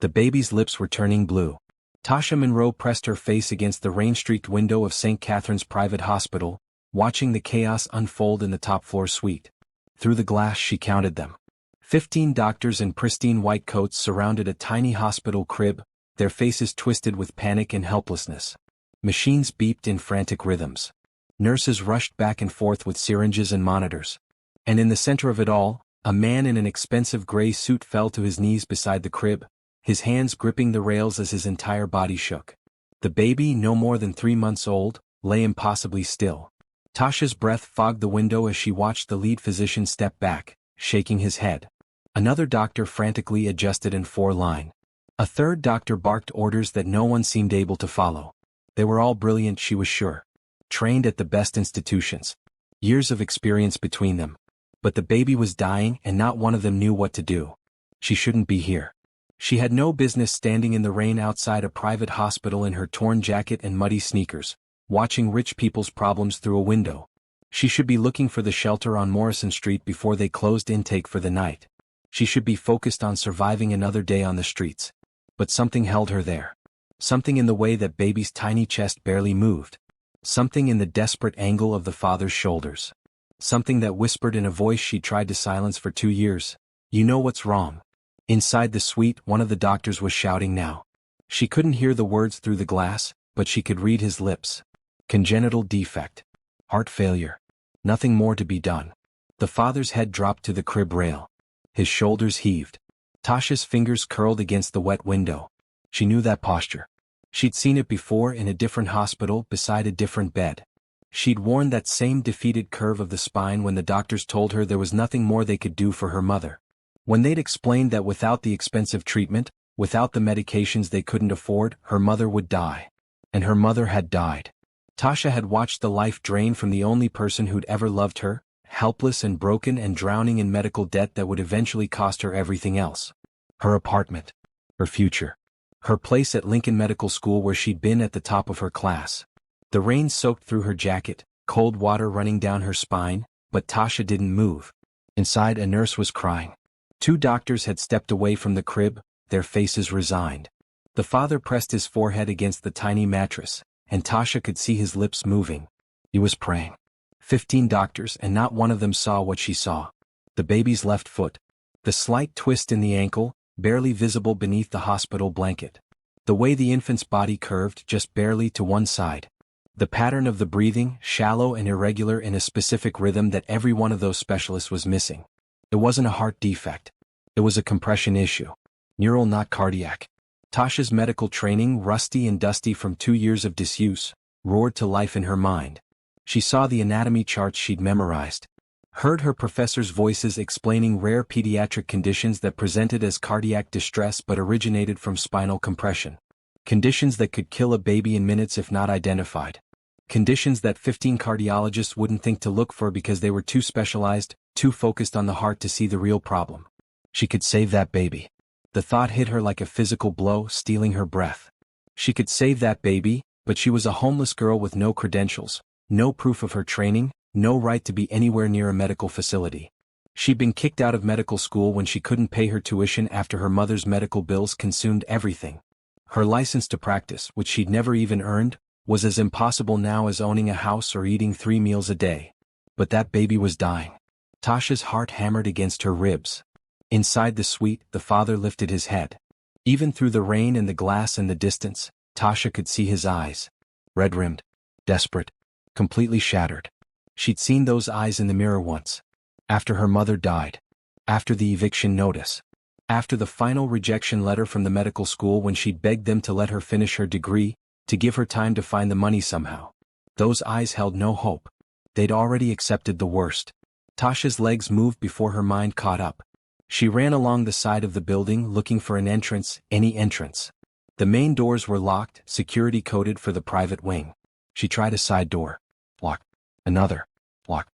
The baby's lips were turning blue. Tasha Monroe pressed her face against the rain-streaked window of St. Catherine's private hospital, watching the chaos unfold in the top-floor suite. Through the glass she counted them. 15 doctors in pristine white coats surrounded a tiny hospital crib, their faces twisted with panic and helplessness. Machines beeped in frantic rhythms. Nurses rushed back and forth with syringes and monitors. And in the center of it all, a man in an expensive gray suit fell to his knees beside the crib, his hands gripping the rails as his entire body shook. The baby, no more than 3 months old, lay impossibly still. Tasha's breath fogged the window as she watched the lead physician step back, shaking his head. Another doctor frantically adjusted in 4-line. A third doctor barked orders that no one seemed able to follow. They were all brilliant, she was sure. Trained at the best institutions. Years of experience between them. But the baby was dying and not one of them knew what to do. She shouldn't be here. She had no business standing in the rain outside a private hospital in her torn jacket and muddy sneakers, watching rich people's problems through a window. She should be looking for the shelter on Morrison Street before they closed intake for the night. She should be focused on surviving another day on the streets. But something held her there. Something in the way that baby's tiny chest barely moved. Something in the desperate angle of the father's shoulders. Something that whispered in a voice she tried to silence for 2 years. You know what's wrong. Inside the suite, one of the doctors was shouting now. She couldn't hear the words through the glass, but she could read his lips. Congenital defect. Heart failure. Nothing more to be done. The father's head dropped to the crib rail. His shoulders heaved. Tasha's fingers curled against the wet window. She knew that posture. She'd seen it before in a different hospital beside a different bed. She'd worn that same defeated curve of the spine when the doctors told her there was nothing more they could do for her mother. When they'd explained that without the expensive treatment, without the medications they couldn't afford, her mother would die. And her mother had died. Tasha had watched the life drain from the only person who'd ever loved her, helpless and broken and drowning in medical debt that would eventually cost her everything else. Her apartment. Her future. Her place at Lincoln Medical School where she'd been at the top of her class. The rain soaked through her jacket, cold water running down her spine, but Tasha didn't move. Inside, a nurse was crying. 2 doctors had stepped away from the crib, their faces resigned. The father pressed his forehead against the tiny mattress, and Tasha could see his lips moving. He was praying. 15 doctors, and not one of them saw what she saw. The baby's left foot. The slight twist in the ankle, barely visible beneath the hospital blanket. The way the infant's body curved just barely to one side. The pattern of the breathing, shallow and irregular in a specific rhythm that every one of those specialists was missing. It wasn't a heart defect. It was a compression issue. Neural, not cardiac. Tasha's medical training, rusty and dusty from 2 years of disuse, roared to life in her mind. She saw the anatomy charts she'd memorized. Heard her professors' voices explaining rare pediatric conditions that presented as cardiac distress but originated from spinal compression. Conditions that could kill a baby in minutes if not identified. Conditions that 15 cardiologists wouldn't think to look for because they were too specialized, too focused on the heart to see the real problem. She could save that baby. The thought hit her like a physical blow, stealing her breath. She could save that baby, but she was a homeless girl with no credentials, no proof of her training, no right to be anywhere near a medical facility. She'd been kicked out of medical school when she couldn't pay her tuition after her mother's medical bills consumed everything. Her license to practice, which she'd never even earned, was as impossible now as owning a house or eating 3 meals a day. But that baby was dying. Tasha's heart hammered against her ribs. Inside the suite, the father lifted his head. Even through the rain and the glass and the distance, Tasha could see his eyes. Red-rimmed, desperate, completely shattered. She'd seen those eyes in the mirror once. After her mother died. After the eviction notice. After the final rejection letter from the medical school when she'd begged them to let her finish her degree, to give her time to find the money somehow. Those eyes held no hope. They'd already accepted the worst. Tasha's legs moved before her mind caught up. She ran along the side of the building looking for an entrance, any entrance. The main doors were locked, security coded for the private wing. She tried a side door. Locked. Another. Locked.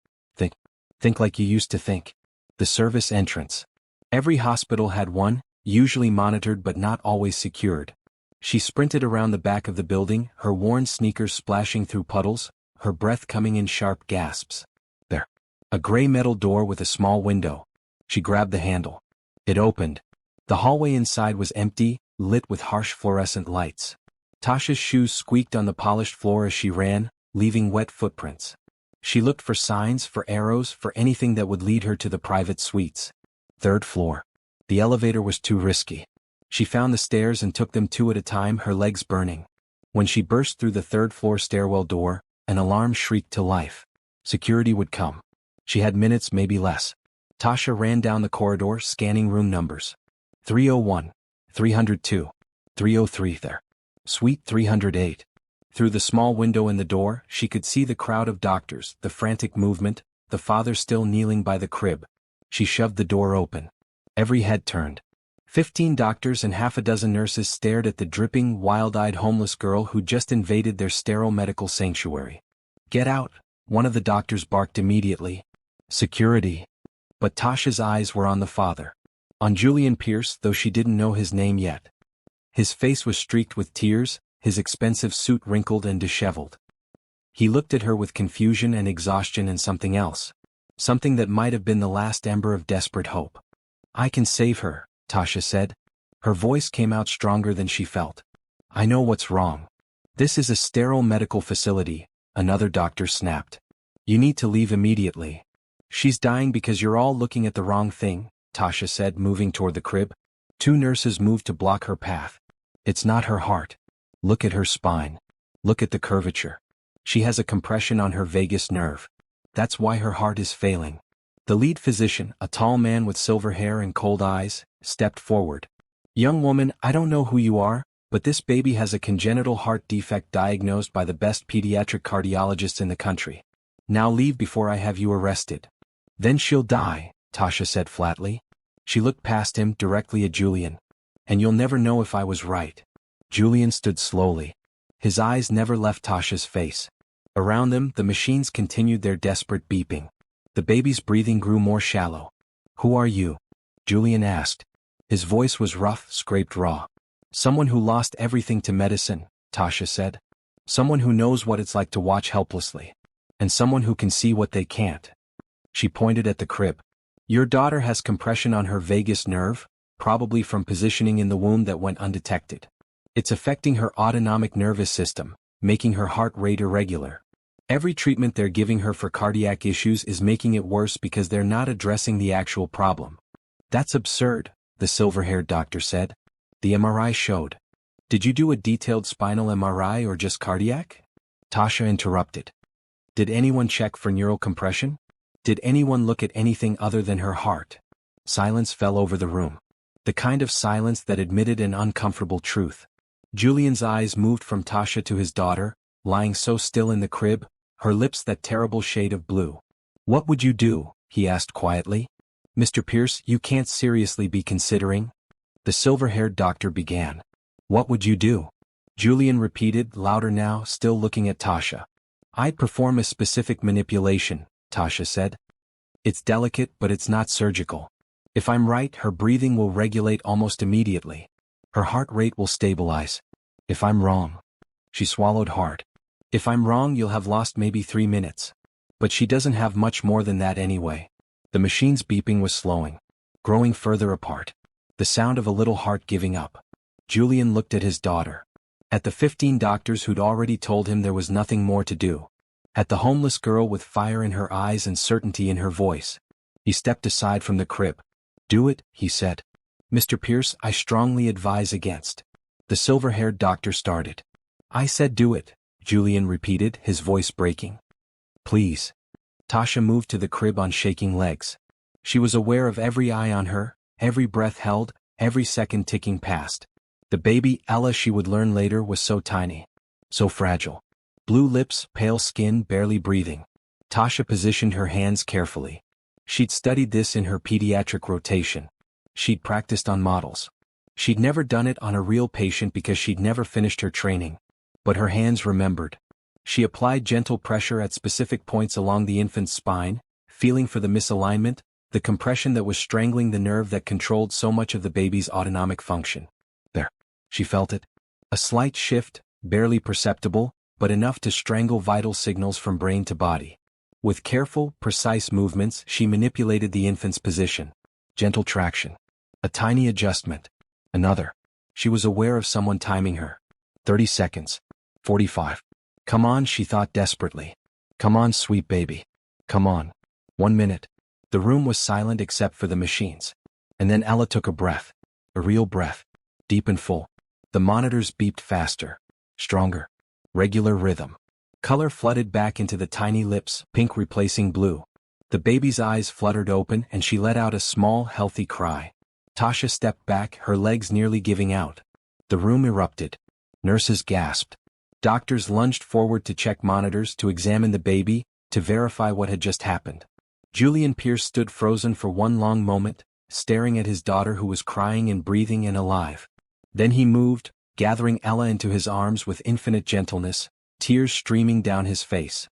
Think like you used to think. The service entrance. Every hospital had one, usually monitored but not always secured. She sprinted around the back of the building, her worn sneakers splashing through puddles, her breath coming in sharp gasps. There. A gray metal door with a small window. She grabbed the handle. It opened. The hallway inside was empty, lit with harsh fluorescent lights. Tasha's shoes squeaked on the polished floor as she ran, leaving wet footprints. She looked for signs, for arrows, for anything that would lead her to the private suites. 3rd floor. The elevator was too risky. She found the stairs and took them 2 at a time, her legs burning. When she burst through the 3rd floor stairwell door, an alarm shrieked to life. Security would come. She had minutes, maybe less. Tasha ran down the corridor, scanning room numbers. 301, 302, 303 there. Suite 308. Through the small window in the door, she could see the crowd of doctors, the frantic movement, the father still kneeling by the crib. She shoved the door open. Every head turned. 15 doctors and half a dozen nurses stared at the dripping, wild-eyed homeless girl who just invaded their sterile medical sanctuary. "Get out," one of the doctors barked immediately. "Security." But Tasha's eyes were on the father. On Julian Pierce, though she didn't know his name yet. His face was streaked with tears, his expensive suit wrinkled and disheveled. He looked at her with confusion and exhaustion and something else. Something that might have been the last ember of desperate hope. "I can save her," Tasha said. Her voice came out stronger than she felt. "I know what's wrong. This is a sterile medical facility," another doctor snapped. "You need to leave immediately." "She's dying because you're all looking at the wrong thing," Tasha said, moving toward the crib. 2 nurses moved to block her path. "It's not her heart. Look at her spine. Look at the curvature. She has a compression on her vagus nerve. That's why her heart is failing." The lead physician, a tall man with silver hair and cold eyes, stepped forward. "Young woman, I don't know who you are, but this baby has a congenital heart defect diagnosed by the best pediatric cardiologists in the country. Now leave before I have you arrested." "Then she'll die," Tasha said flatly. She looked past him, directly at Julian. "And you'll never know if I was right." Julian stood slowly. His eyes never left Tasha's face. Around them, the machines continued their desperate beeping. The baby's breathing grew more shallow. "Who are you?" Julian asked. His voice was rough, scraped raw. "Someone who lost everything to medicine," Tasha said. "Someone who knows what it's like to watch helplessly. And someone who can see what they can't." She pointed at the crib. "Your daughter has compression on her vagus nerve, probably from positioning in the wound that went undetected. It's affecting her autonomic nervous system, making her heart rate irregular. Every treatment they're giving her for cardiac issues is making it worse because they're not addressing the actual problem." "That's absurd," the silver-haired doctor said. "The MRI showed." "Did you do a detailed spinal MRI or just cardiac?" Tasha interrupted. "Did anyone check for neural compression? Did anyone look at anything other than her heart?" Silence fell over the room. The kind of silence that admitted an uncomfortable truth. Julian's eyes moved from Tasha to his daughter, lying so still in the crib, her lips that terrible shade of blue. "What would you do?" he asked quietly. "Mr. Pierce, you can't seriously be considering?" The silver-haired doctor began. "What would you do?" Julian repeated, louder now, still looking at Tasha. "I'd perform a specific manipulation," Tasha said. "It's delicate, but it's not surgical. If I'm right, her breathing will regulate almost immediately. Her heart rate will stabilize. If I'm wrong..." She swallowed hard. "If I'm wrong, you'll have lost maybe 3 minutes. But she doesn't have much more than that anyway." The machine's beeping was slowing, growing further apart. The sound of a little heart giving up. Julian looked at his daughter. At the 15 doctors who'd already told him there was nothing more to do. At the homeless girl with fire in her eyes and certainty in her voice. He stepped aside from the crib. "Do it," he said. "Mr. Pierce, I strongly advise against." The silver-haired doctor started. "I said do it," Julian repeated, his voice breaking. "Please." Tasha moved to the crib on shaking legs. She was aware of every eye on her, every breath held, every second ticking past. The baby, Ella, she would learn later, was so tiny. So fragile. Blue lips, pale skin, barely breathing. Tasha positioned her hands carefully. She'd studied this in her pediatric rotation. She'd practiced on models. She'd never done it on a real patient because she'd never finished her training. But her hands remembered. She applied gentle pressure at specific points along the infant's spine, feeling for the misalignment, the compression that was strangling the nerve that controlled so much of the baby's autonomic function. There. She felt it. A slight shift, barely perceptible, but enough to strangle vital signals from brain to body. With careful, precise movements, she manipulated the infant's position. Gentle traction. A tiny adjustment. Another. She was aware of someone timing her. 30 seconds. 45. Come on, she thought desperately. Come on, sweet baby. Come on. 1 minute. The room was silent except for the machines. And then Ella took a breath. A real breath. Deep and full. The monitors beeped faster. Stronger. Regular rhythm. Color flooded back into the tiny lips, pink replacing blue. The baby's eyes fluttered open and she let out a small, healthy cry. Tasha stepped back, her legs nearly giving out. The room erupted. Nurses gasped. Doctors lunged forward to check monitors, to examine the baby, to verify what had just happened. Julian Pierce stood frozen for one long moment, staring at his daughter who was crying and breathing and alive. Then he moved, gathering Ella into his arms with infinite gentleness, tears streaming down his face.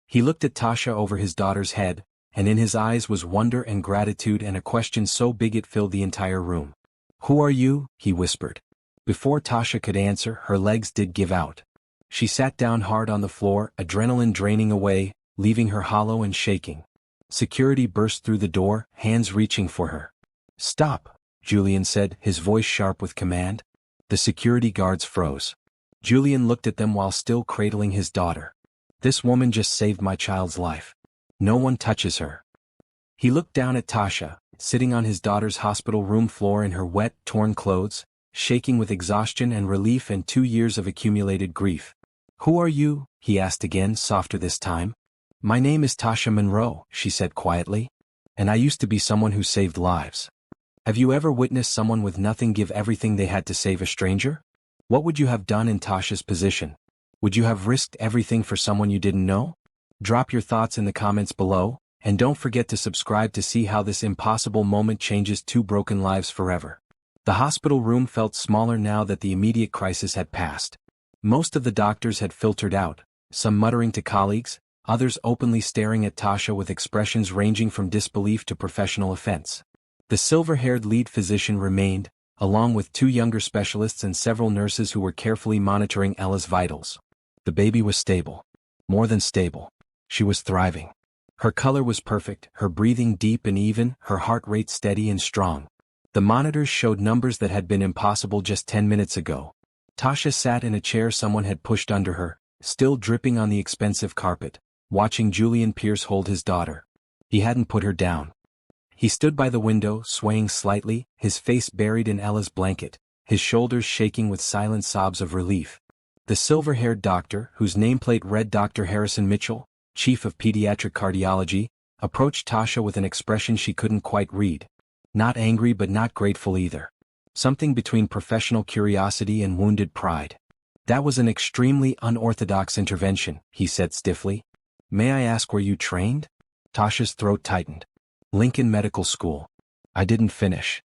He looked at Tasha over his daughter's head, and in his eyes was wonder and gratitude and a question so big it filled the entire room. "Who are you?" he whispered. Before Tasha could answer, her legs did give out. She sat down hard on the floor, adrenaline draining away, leaving her hollow and shaking. Security burst through the door, hands reaching for her. "Stop," Julian said, his voice sharp with command. The security guards froze. Julian looked at them while still cradling his daughter. "This woman just saved my child's life. No one touches her." He looked down at Tasha, sitting on his daughter's hospital room floor in her wet, torn clothes, shaking with exhaustion and relief and 2 years of accumulated grief. "Who are you?" he asked again, softer this time. "My name is Tasha Monroe," she said quietly. "And I used to be someone who saved lives." Have you ever witnessed someone with nothing give everything they had to save a stranger? What would you have done in Tasha's position? Would you have risked everything for someone you didn't know? Drop your thoughts in the comments below, and don't forget to subscribe to see how this impossible moment changes 2 broken lives forever. The hospital room felt smaller now that the immediate crisis had passed. Most of the doctors had filtered out, some muttering to colleagues, others openly staring at Tasha with expressions ranging from disbelief to professional offense. The silver-haired lead physician remained, along with 2 younger specialists and several nurses who were carefully monitoring Ella's vitals. The baby was stable. More than stable. She was thriving. Her color was perfect, her breathing deep and even, her heart rate steady and strong. The monitors showed numbers that had been impossible just 10 minutes ago. Tasha sat in a chair someone had pushed under her, still dripping on the expensive carpet, watching Julian Pierce hold his daughter. He hadn't put her down. He stood by the window, swaying slightly, his face buried in Ella's blanket, his shoulders shaking with silent sobs of relief. The silver-haired doctor, whose nameplate read Dr. Harrison Mitchell, chief of pediatric cardiology, approached Tasha with an expression she couldn't quite read. Not angry but not grateful either. Something between professional curiosity and wounded pride. "That was an extremely unorthodox intervention," he said stiffly. "May I ask where you trained?" Tasha's throat tightened. "Lincoln Medical School." "I didn't finish."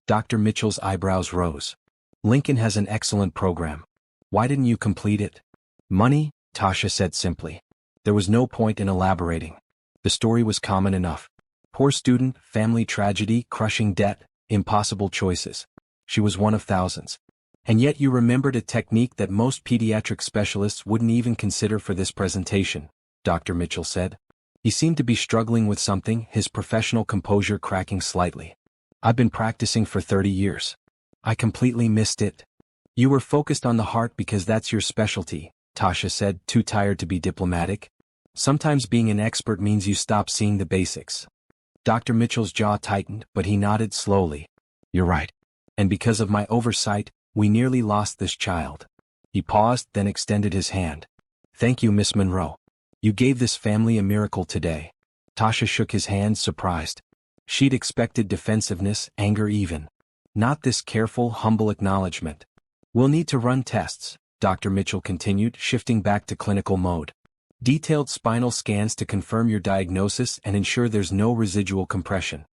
Dr. Mitchell's eyebrows rose. "Lincoln has an excellent program. Why didn't you complete it?" "Money," Tasha said simply. There was no point in elaborating. The story was common enough. Poor student, family tragedy, crushing debt, impossible choices. She was one of thousands. "And yet you remembered a technique that most pediatric specialists wouldn't even consider for this presentation," Dr. Mitchell said. He seemed to be struggling with something, his professional composure cracking slightly. "I've been practicing for 30 years. I completely missed it." "You were focused on the heart because that's your specialty," Tasha said, too tired to be diplomatic. "Sometimes being an expert means you stop seeing the basics." Dr. Mitchell's jaw tightened, but he nodded slowly. "You're right. And because of my oversight, we nearly lost this child." He paused, then extended his hand. "Thank you, Miss Monroe. You gave this family a miracle today." Tasha shook his hand, surprised. She'd expected defensiveness, anger even. Not this careful, humble acknowledgement. "We'll need to run tests," Dr. Mitchell continued, shifting back to clinical mode. "Detailed spinal scans to confirm your diagnosis and ensure there's no residual compression.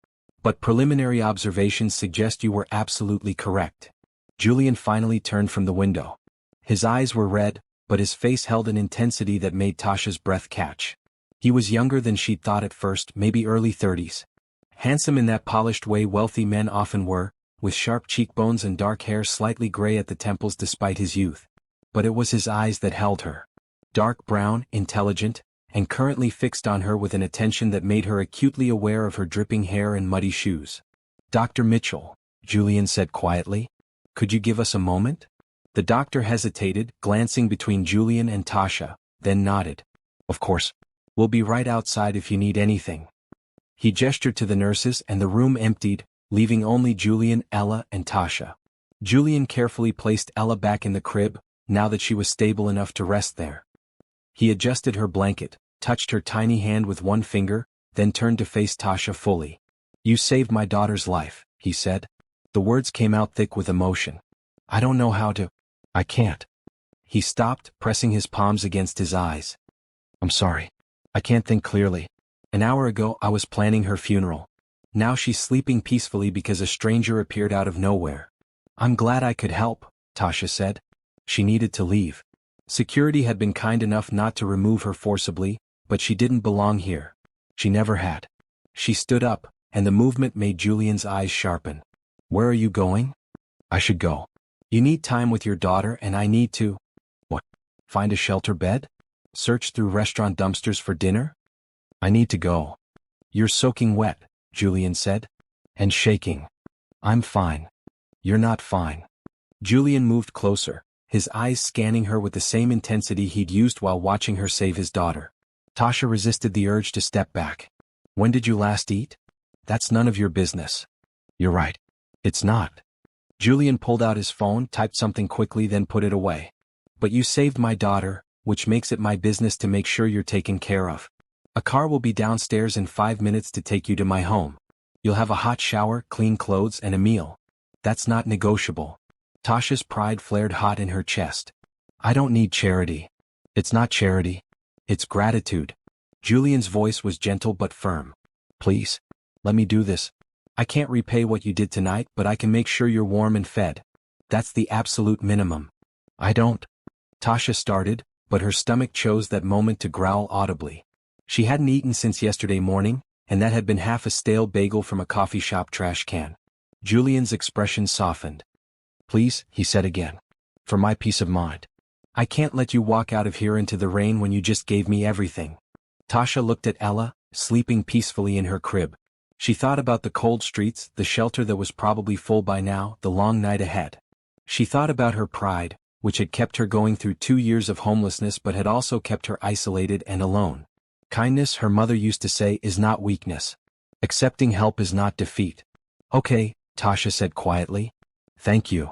But preliminary observations suggest you were absolutely correct." Julian finally turned from the window. His eyes were red, but his face held an intensity that made Tasha's breath catch. He was younger than she'd thought at first, maybe early 30s. Handsome in that polished way wealthy men often were, with sharp cheekbones and dark hair slightly gray at the temples despite his youth. But it was his eyes that held her. Dark brown, intelligent, and currently fixed on her with an attention that made her acutely aware of her dripping hair and muddy shoes. "Dr. Mitchell," Julian said quietly. Could you give us a moment? The doctor hesitated, glancing between Julian and Tasha, then nodded. Of course. We'll be right outside if you need anything. He gestured to the nurses and the room emptied, leaving only Julian, Ella, and Tasha. Julian carefully placed Ella back in the crib, now that she was stable enough to rest there. He adjusted her blanket, touched her tiny hand with one finger, then turned to face Tasha fully. You saved my daughter's life, he said. The words came out thick with emotion. I don't know how to. I can't. He stopped, pressing his palms against his eyes. I'm sorry. I can't think clearly. An hour ago I was planning her funeral. Now she's sleeping peacefully because a stranger appeared out of nowhere. I'm glad I could help, Tasha said. She needed to leave. Security had been kind enough not to remove her forcibly, but she didn't belong here. She never had. She stood up, and the movement made Julian's eyes sharpen. Where are you going? I should go. You need time with your daughter and I need to… What? Find a shelter bed? Search through restaurant dumpsters for dinner? I need to go. You're soaking wet, Julian said. And shaking. I'm fine. You're not fine. Julian moved closer, his eyes scanning her with the same intensity he'd used while watching her save his daughter. Tasha resisted the urge to step back. When did you last eat? That's none of your business. You're right. It's not. Julian pulled out his phone, typed something quickly, then put it away. But you saved my daughter, which makes it my business to make sure you're taken care of. A car will be downstairs in 5 minutes to take you to my home. You'll have a hot shower, clean clothes, and a meal. That's not negotiable. Tasha's pride flared hot in her chest. I don't need charity. It's not charity. It's gratitude. Julian's voice was gentle but firm. Please, let me do this. I can't repay what you did tonight, but I can make sure you're warm and fed. That's the absolute minimum. I don't. Tasha started, but her stomach chose that moment to growl audibly. She hadn't eaten since yesterday morning, and that had been half a stale bagel from a coffee shop trash can. Julian's expression softened. Please, he said again. For my peace of mind. I can't let you walk out of here into the rain when you just gave me everything. Tasha looked at Ella, sleeping peacefully in her crib. She thought about the cold streets, the shelter that was probably full by now, the long night ahead. She thought about her pride, which had kept her going through 2 years of homelessness but had also kept her isolated and alone. Kindness, her mother used to say, is not weakness. Accepting help is not defeat. Okay, Tasha said quietly. Thank you.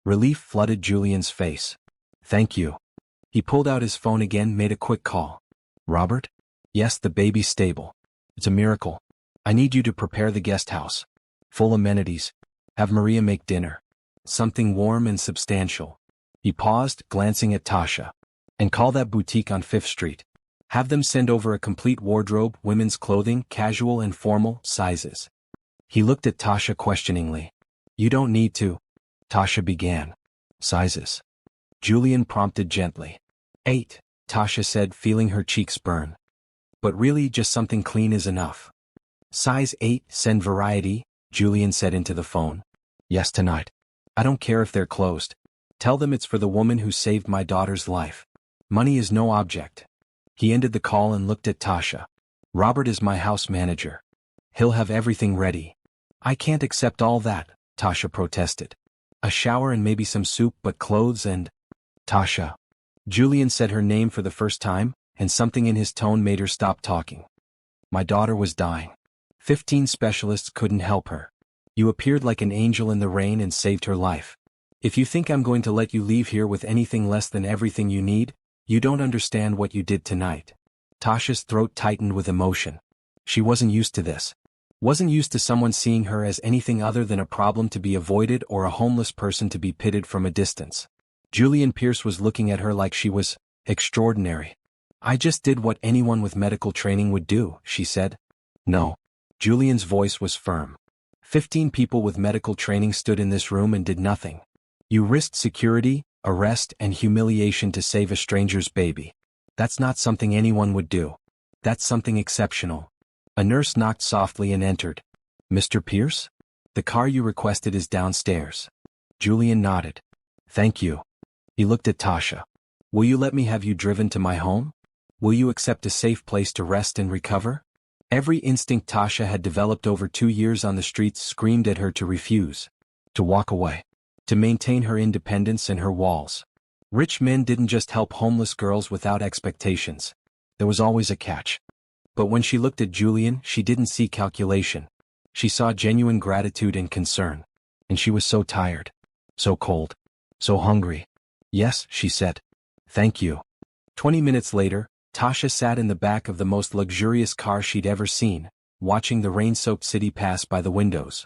Relief flooded Julian's face. Thank you. He pulled out his phone again, made a quick call. Robert? Yes, the baby's stable. It's a miracle. I need you to prepare the guest house. Full amenities. Have Maria make dinner. Something warm and substantial. He paused, glancing at Tasha. And call that boutique on 5th Street. Have them send over a complete wardrobe, women's clothing, casual and formal, sizes. He looked at Tasha questioningly. You don't need to. Tasha began. Sizes. Julian prompted gently. 8, Tasha said, feeling her cheeks burn. But really, just something clean is enough. Size 8, send variety, Julian said into the phone. Yes, tonight. I don't care if they're closed. Tell them it's for the woman who saved my daughter's life. Money is no object. He ended the call and looked at Tasha. Robert is my house manager. He'll have everything ready. I can't accept all that, Tasha protested. A shower and maybe some soup, but clothes and… Tasha. Julian said her name for the first time, and something in his tone made her stop talking. My daughter was dying. 15 specialists couldn't help her. You appeared like an angel in the rain and saved her life. If you think I'm going to let you leave here with anything less than everything you need, you don't understand what you did tonight. Tasha's throat tightened with emotion. She wasn't used to this. Wasn't used to someone seeing her as anything other than a problem to be avoided or a homeless person to be pitied from a distance. Julian Pierce was looking at her like she was extraordinary. I just did what anyone with medical training would do, she said. No. Julian's voice was firm. 15 people with medical training stood in this room and did nothing. You risked security, arrest, and humiliation to save a stranger's baby. That's not something anyone would do. That's something exceptional. A nurse knocked softly and entered. Mr. Pierce? The car you requested is downstairs. Julian nodded. Thank you. He looked at Tasha. Will you let me have you driven to my home? Will you accept a safe place to rest and recover? Every instinct Tasha had developed over 2 years on the streets screamed at her to refuse. To walk away. to maintain her independence and her walls. Rich men didn't just help homeless girls without expectations. There was always a catch. But when she looked at Julian, she didn't see calculation. She saw genuine gratitude and concern. And she was so tired. So cold. So hungry. "Yes," she said. "Thank you." 20 minutes later, Tasha sat in the back of the most luxurious car she'd ever seen, watching the rain-soaked city pass by the windows.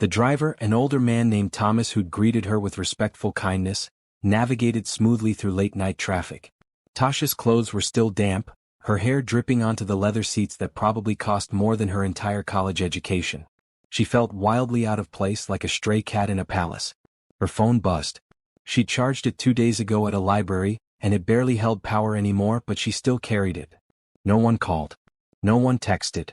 The driver, an older man named Thomas who'd greeted her with respectful kindness, navigated smoothly through late-night traffic. Tasha's clothes were still damp, her hair dripping onto the leather seats that probably cost more than her entire college education. She felt wildly out of place like a stray cat in a palace. Her phone buzzed. She'd charged it 2 days ago at a library, and it barely held power anymore, but she still carried it. No one called. No one texted.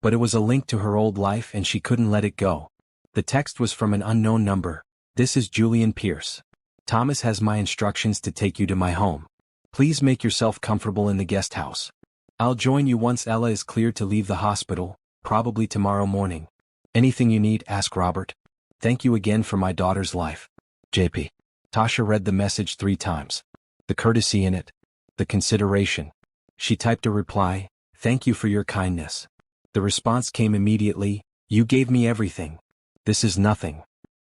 But it was a link to her old life and she couldn't let it go. The text was from an unknown number. "This is Julian Pierce. Thomas has my instructions to take you to my home. Please make yourself comfortable in the guest house. I'll join you once Ella is cleared to leave the hospital, probably tomorrow morning. Anything you need, ask Robert. Thank you again for my daughter's life. JP." Tasha read the message 3 times. The courtesy in it. The consideration. She typed a reply, "Thank you for your kindness." The response came immediately, "You gave me everything. This is nothing."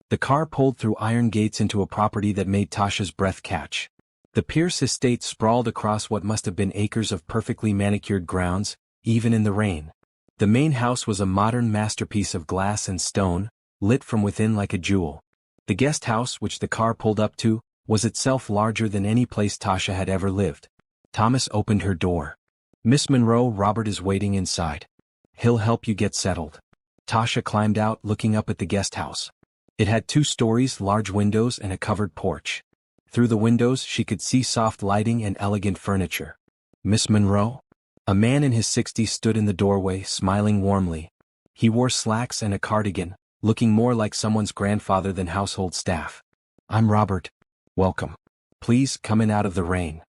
The car pulled through iron gates into a property that made Tasha's breath catch. The Pierce estate sprawled across what must have been acres of perfectly manicured grounds, even in the rain. The main house was a modern masterpiece of glass and stone, lit from within like a jewel. The guest house, which the car pulled up to, was itself larger than any place Tasha had ever lived. Thomas opened her door. "Miss Monroe, Robert is waiting inside. He'll help you get settled." Tasha climbed out, looking up at the guest house. It had 2 stories, large windows, and a covered porch. Through the windows she could see soft lighting and elegant furniture. "Miss Monroe?" A man in his 60s stood in the doorway, smiling warmly. He wore slacks and a cardigan, looking more like someone's grandfather than household staff. "I'm Robert. Welcome. Please come in out of the rain."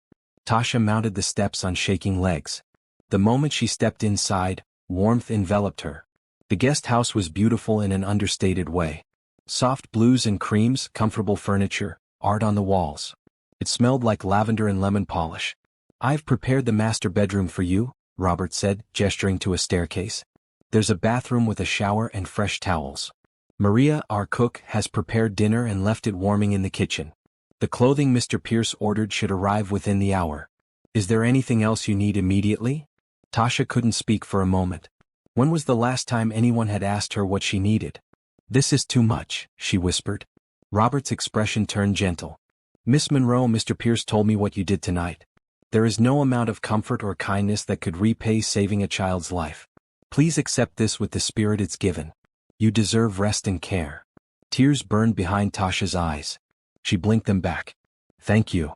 Tasha mounted the steps on shaking legs. The moment she stepped inside, warmth enveloped her. The guest house was beautiful in an understated way. Soft blues and creams, comfortable furniture, art on the walls. It smelled like lavender and lemon polish. "I've prepared the master bedroom for you," Robert said, gesturing to a staircase. "There's a bathroom with a shower and fresh towels. Maria, our cook, has prepared dinner and left it warming in the kitchen. The clothing Mr. Pierce ordered should arrive within the hour. Is there anything else you need immediately?" Tasha couldn't speak for a moment. When was the last time anyone had asked her what she needed? "This is too much," she whispered. Robert's expression turned gentle. "Miss Monroe, Mr. Pierce told me what you did tonight. There is no amount of comfort or kindness that could repay saving a child's life. Please accept this with the spirit it's given. You deserve rest and care." Tears burned behind Tasha's eyes. She blinked them back. "Thank you.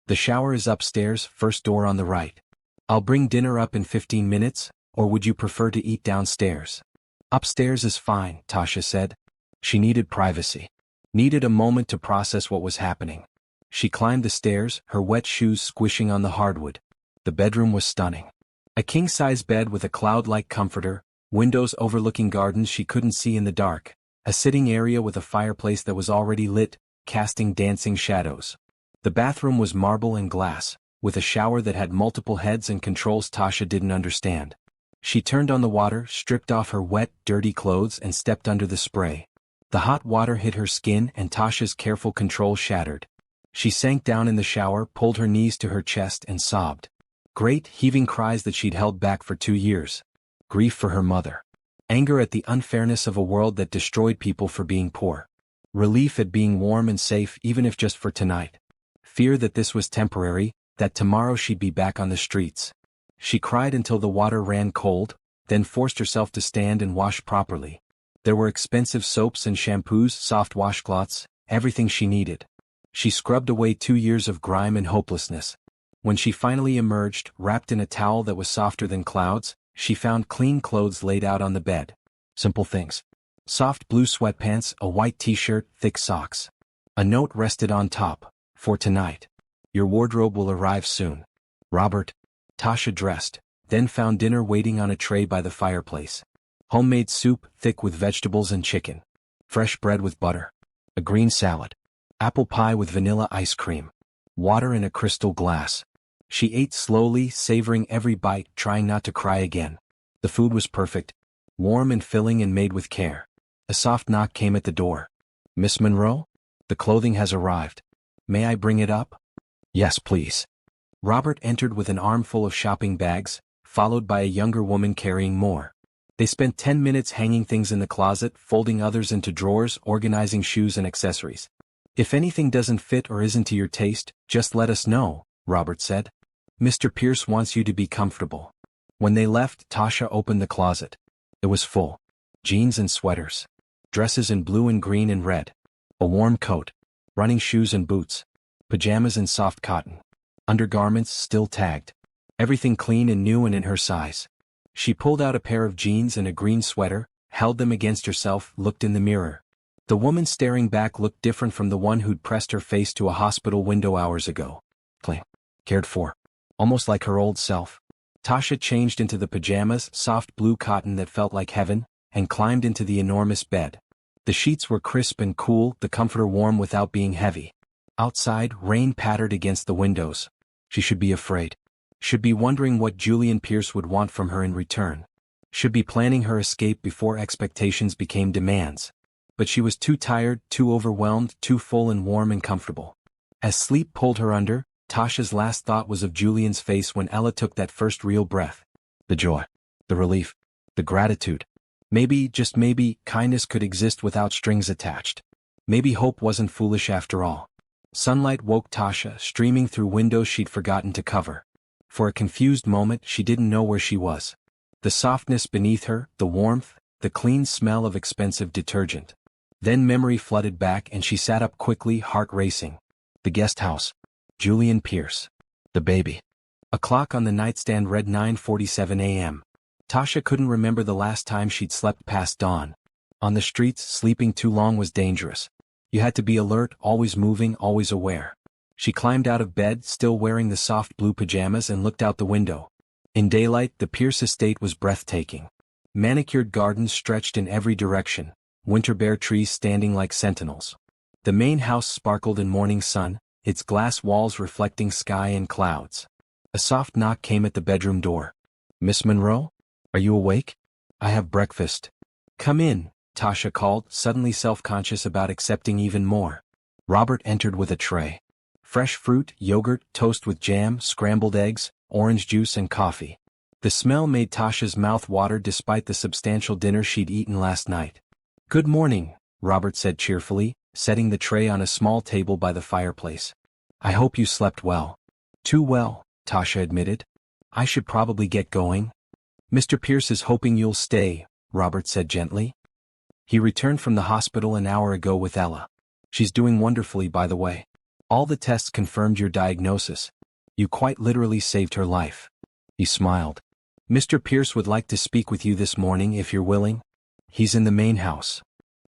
The shower is upstairs, first door on the right. I'll bring dinner up in 15 minutes, or would you prefer to eat downstairs?" "Upstairs is fine," Tasha said. She needed privacy. Needed a moment to process what was happening. She climbed the stairs, her wet shoes squishing on the hardwood. The bedroom was stunning. A king-size bed with a cloud-like comforter, windows overlooking gardens she couldn't see in the dark, a sitting area with a fireplace that was already lit, casting dancing shadows. The bathroom was marble and glass, with a shower that had multiple heads and controls Tasha didn't understand. She turned on the water, stripped off her wet, dirty clothes and stepped under the spray. The hot water hit her skin and Tasha's careful control shattered. She sank down in the shower, pulled her knees to her chest and sobbed. Great, heaving cries that she'd held back for 2 years. Grief for her mother. Anger at the unfairness of a world that destroyed people for being poor. Relief at being warm and safe even if just for tonight. Fear that this was temporary, that tomorrow she'd be back on the streets. She cried until the water ran cold, then forced herself to stand and wash properly. There were expensive soaps and shampoos, soft washcloths, everything she needed. She scrubbed away 2 years of grime and hopelessness. When she finally emerged, wrapped in a towel that was softer than clouds, she found clean clothes laid out on the bed. Simple things. Soft blue sweatpants, a white t-shirt, thick socks. A note rested on top. "For tonight. Your wardrobe will arrive soon. Robert." Tasha dressed, then found dinner waiting on a tray by the fireplace. Homemade soup, thick with vegetables and chicken. Fresh bread with butter. A green salad. apple pie with vanilla ice cream, water in a crystal glass. She ate slowly, savoring every bite, trying not to cry again. The food was perfect, warm and filling and made with care. A soft knock came at the door. "Miss Monroe? The clothing has arrived. May I bring it up?" "Yes, please." Robert entered with an armful of shopping bags, followed by a younger woman carrying more. They spent 10 minutes hanging things in the closet, folding others into drawers, organizing shoes and accessories. "If anything doesn't fit or isn't to your taste, just let us know," Robert said. "Mr. Pierce wants you to be comfortable." When they left, Tasha opened the closet. It was full. Jeans and sweaters. Dresses in blue and green and red. A warm coat. Running shoes and boots. Pajamas in soft cotton. Undergarments still tagged. Everything clean and new and in her size. She pulled out a pair of jeans and a green sweater, held them against herself, looked in the mirror. The woman staring back looked different from the one who'd pressed her face to a hospital window hours ago. Clean. Cared for. Almost like her old self. Tasha changed into the pajamas, soft blue cotton that felt like heaven, and climbed into the enormous bed. The sheets were crisp and cool, the comforter warm without being heavy. Outside, rain pattered against the windows. She should be afraid. Should be wondering what Julian Pierce would want from her in return. Should be planning her escape before expectations became demands. But she was too tired, too overwhelmed, too full and warm and comfortable. As sleep pulled her under, Tasha's last thought was of Julian's face when Ella took that first real breath. The joy. The relief. The gratitude. Maybe, just maybe, kindness could exist without strings attached. Maybe hope wasn't foolish after all. Sunlight woke Tasha, streaming through windows she'd forgotten to cover. For a confused moment, she didn't know where she was. The softness beneath her, the warmth, the clean smell of expensive detergent. Then memory flooded back and she sat up quickly, heart racing. The guest house. Julian Pierce. The baby. A clock on the nightstand read 9:47 a.m. Tasha couldn't remember the last time she'd slept past dawn. On the streets, sleeping too long was dangerous. You had to be alert, always moving, always aware. She climbed out of bed, still wearing the soft blue pajamas, and looked out the window. In daylight, the Pierce estate was breathtaking. Manicured gardens stretched in every direction, winter bare trees standing like sentinels. The main house sparkled in morning sun, its glass walls reflecting sky and clouds. A soft knock came at the bedroom door. "Miss Monroe? Are you awake? I have breakfast." "Come in," Tasha called, suddenly self-conscious about accepting even more. Robert entered with a tray. Fresh fruit, yogurt, toast with jam, scrambled eggs, orange juice and coffee. The smell made Tasha's mouth water despite the substantial dinner she'd eaten last night. "Good morning," Robert said cheerfully, setting the tray on a small table by the fireplace. "I hope you slept well." "Too well," Tasha admitted. "I should probably get going." "Mr. Pierce is hoping you'll stay," Robert said gently. "He returned from the hospital an hour ago with Ella. She's doing wonderfully, by the way. All the tests confirmed your diagnosis. You quite literally saved her life." He smiled. "Mr. Pierce would like to speak with you this morning if you're willing. He's in the main house."